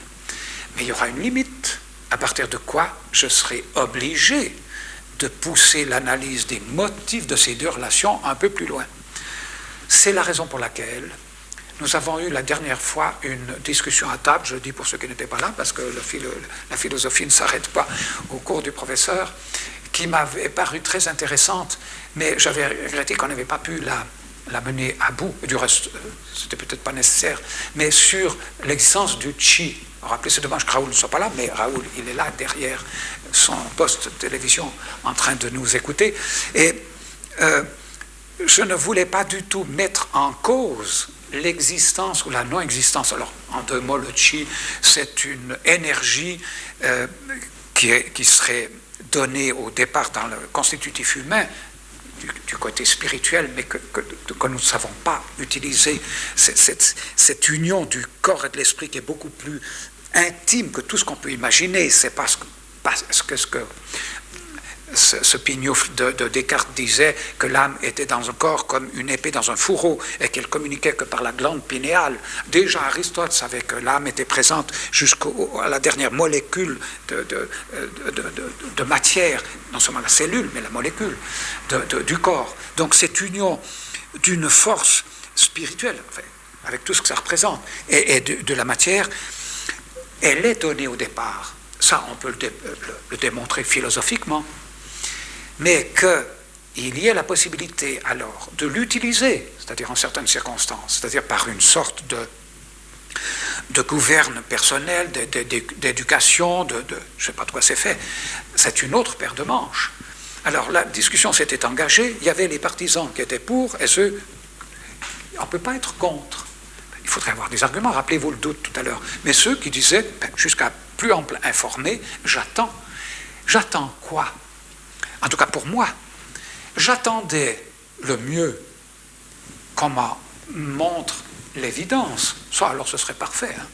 Speaker 1: Mais il y aura une limite, à partir de quoi je serai obligé de pousser l'analyse des motifs de ces 2 relations un peu plus loin. C'est la raison pour laquelle nous avons eu la dernière fois une discussion à table, je le dis pour ceux qui n'étaient pas là, parce que la philosophie ne s'arrête pas au cours du professeur, qui m'avait paru très intéressante, mais j'avais regretté qu'on n'avait pas pu la mener à bout, du reste, c'était peut-être pas nécessaire, mais sur l'existence du chi. Rappelez, c'est dommage que Raoul ne soit pas là, mais Raoul, il est là derrière son poste de télévision en train de nous écouter. Et je ne voulais pas du tout mettre en cause l'existence ou la non-existence. Alors, en 2 mots, le chi, c'est une énergie qui serait donnée au départ dans le constitutif humain, du côté spirituel, mais que nous ne savons pas utiliser, cette union du corps et de l'esprit qui est beaucoup plus intime que tout ce qu'on peut imaginer. C'est parce que ce Pignouf de Descartes disait que l'âme était dans un corps comme une épée dans un fourreau et qu'elle communiquait que par la glande pinéale. Déjà Aristote savait que l'âme était présente jusqu'à la dernière molécule de matière, non seulement la cellule, mais la molécule du corps. Donc cette union d'une force spirituelle, enfin, avec tout ce que ça représente, et de la matière, elle est donnée au départ. Ça, on peut le démontrer philosophiquement. Mais qu'il y ait la possibilité, alors, de l'utiliser, c'est-à-dire en certaines circonstances, c'est-à-dire par une sorte de gouverne personnel, d'éducation, je ne sais pas de quoi c'est fait, c'est une autre paire de manches. Alors, la discussion s'était engagée, il y avait les partisans qui étaient pour, et ceux, on ne peut pas être contre. Il faudrait avoir des arguments, rappelez-vous le doute tout à l'heure. Mais ceux qui disaient, jusqu'à plus ample informé, j'attends. J'attends quoi? En tout cas pour moi, j'attendais le mieux qu'on m'en montre l'évidence. Soit alors ce serait parfait. Hein.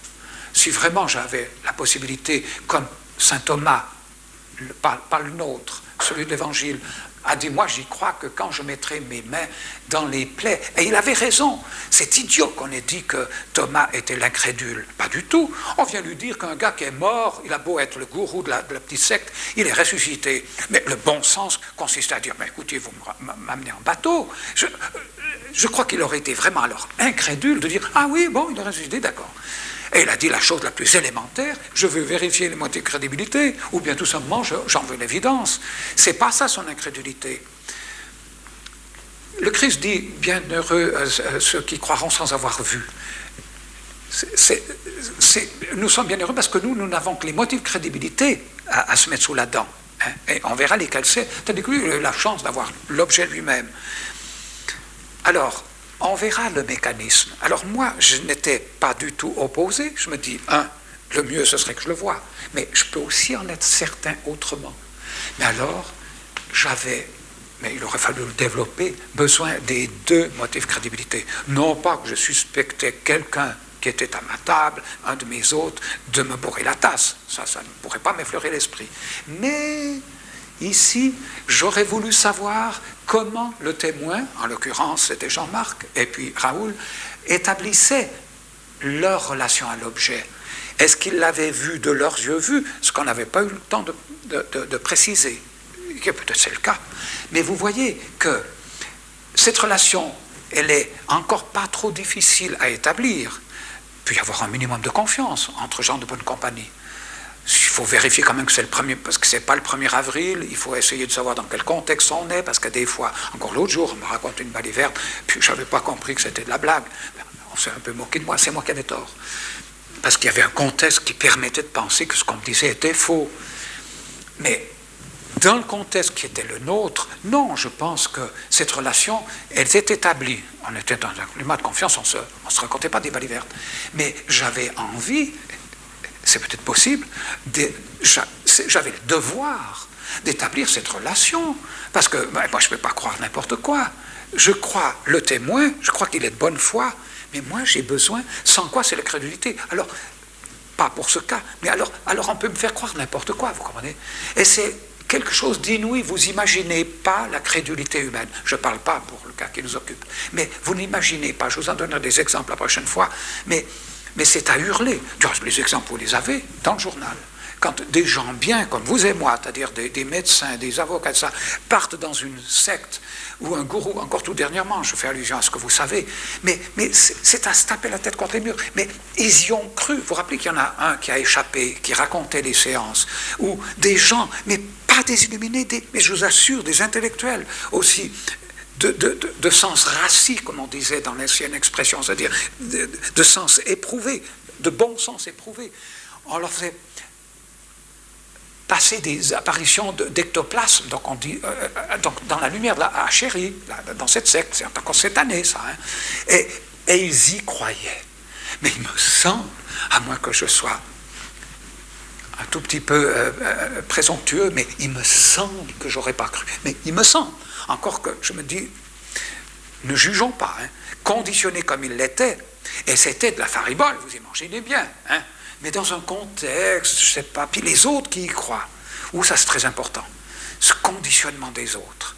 Speaker 1: Si vraiment j'avais la possibilité, comme saint Thomas, pas le nôtre, celui de l'Évangile, a dit, moi j'y crois que quand je mettrai mes mains dans les plaies. Et il avait raison. C'est idiot qu'on ait dit que Thomas était l'incrédule. Pas du tout. On vient lui dire qu'un gars qui est mort, il a beau être le gourou de la petite secte, il est ressuscité. Mais le bon sens consiste à dire, mais écoutez, vous m'amenez en bateau. Je crois qu'il aurait été vraiment alors incrédule de dire, ah oui, bon, il est ressuscité, d'accord. Et il a dit la chose la plus élémentaire, je veux vérifier les motifs de crédibilité, ou bien tout simplement, j'en veux l'évidence. C'est pas ça son incrédulité. Le Christ dit, bienheureux ceux qui croiront sans avoir vu. Nous sommes bienheureux parce que nous n'avons que les motifs de crédibilité à se mettre sous la dent. Hein, et on verra lesquels c'est, tandis que lui, il a eu la chance d'avoir l'objet lui-même. Alors, on verra le mécanisme. Alors moi, je n'étais pas du tout opposé. Je me dis, le mieux, ce serait que je le voie. Mais je peux aussi en être certain autrement. Mais alors, mais il aurait fallu le développer, besoin des deux motifs de crédibilité. Non pas que je suspectais quelqu'un qui était à ma table, un de mes hôtes, de me bourrer la tasse. Ça ne pourrait pas m'effleurer l'esprit. Mais ici, j'aurais voulu savoir comment le témoin, en l'occurrence c'était Jean-Marc et puis Raoul, établissaient leur relation à l'objet. Est-ce qu'ils l'avaient vu de leurs yeux vus, ce qu'on n'avait pas eu le temps de préciser? Peut-être c'est le cas. Mais vous voyez que cette relation, elle est encore pas trop difficile à établir. Il peut y avoir un minimum de confiance entre gens de bonne compagnie. Il faut vérifier quand même que c'est le premier, parce que c'est pas le 1er avril, il faut essayer de savoir dans quel contexte on est, parce que des fois, encore l'autre jour, on me raconte une baliverte, puis je n'avais pas compris que c'était de la blague. On s'est un peu moqué de moi, c'est moi qui avais tort. Parce qu'il y avait un contexte qui permettait de penser que ce qu'on me disait était faux. Mais dans le contexte qui était le nôtre, non, je pense que cette relation, elle était établie. On était dans un climat de confiance, on ne se racontait pas des balivertes. Mais j'avais envie, c'est peut-être possible, j'avais le devoir d'établir cette relation. Parce que moi, je ne peux pas croire n'importe quoi. Je crois le témoin, je crois qu'il est de bonne foi, mais moi, j'ai besoin, sans quoi c'est la crédulité. Alors, pas pour ce cas, mais alors on peut me faire croire n'importe quoi, vous comprenez? Et c'est quelque chose d'inouï, vous imaginez pas la crédulité humaine. Je ne parle pas pour le cas qui nous occupe, mais vous n'imaginez pas, je vous en donnerai des exemples la prochaine fois, mais c'est à hurler. Les exemples, vous les avez dans le journal. Quand des gens bien comme vous et moi, c'est-à-dire des médecins, des avocats, ça, partent dans une secte ou un gourou, encore tout dernièrement, je fais allusion à ce que vous savez, mais c'est à se taper la tête contre les murs. Mais ils y ont cru. Vous vous rappelez qu'il y en a un qui a échappé, qui racontait les séances, ou des gens, mais pas des illuminés, mais je vous assure, des intellectuels aussi, de sens rassis, comme on disait dans l'ancienne expression, c'est-à-dire de sens éprouvé, de bon sens éprouvé. On leur faisait passer des apparitions d'ectoplasme, donc on dit, donc dans la lumière, à Chéry, dans cette secte, c'est encore cette année, ça. Hein, et ils y croyaient. Mais il me semble, à moins que je sois un tout petit peu présomptueux, mais il me semble que j'aurais pas cru. Mais il me semble, encore que je me dis, ne jugeons pas, hein, conditionné comme il l'était, et c'était de la faribole, vous imaginez bien, hein, mais dans un contexte, je ne sais pas, puis les autres qui y croient, où ça c'est très important, ce conditionnement des autres.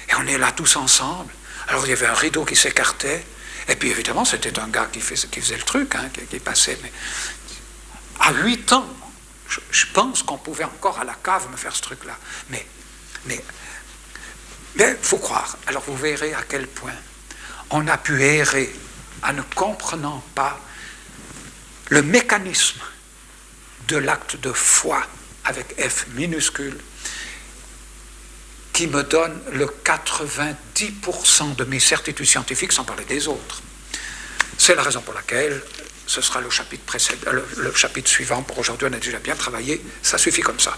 Speaker 1: Et on est là tous ensemble, alors il y avait un rideau qui s'écartait, et puis évidemment c'était un gars qui faisait le truc, hein, qui passait, mais à 8 ans, je pense qu'on pouvait encore à la cave me faire ce truc-là, mais il faut croire. Alors vous verrez à quel point on a pu errer en ne comprenant pas le mécanisme de l'acte de foi avec F minuscule qui me donne le 90% de mes certitudes scientifiques, sans parler des autres. C'est la raison pour laquelle ce sera le chapitre suivant. Pour aujourd'hui, on a déjà bien travaillé, ça suffit comme ça.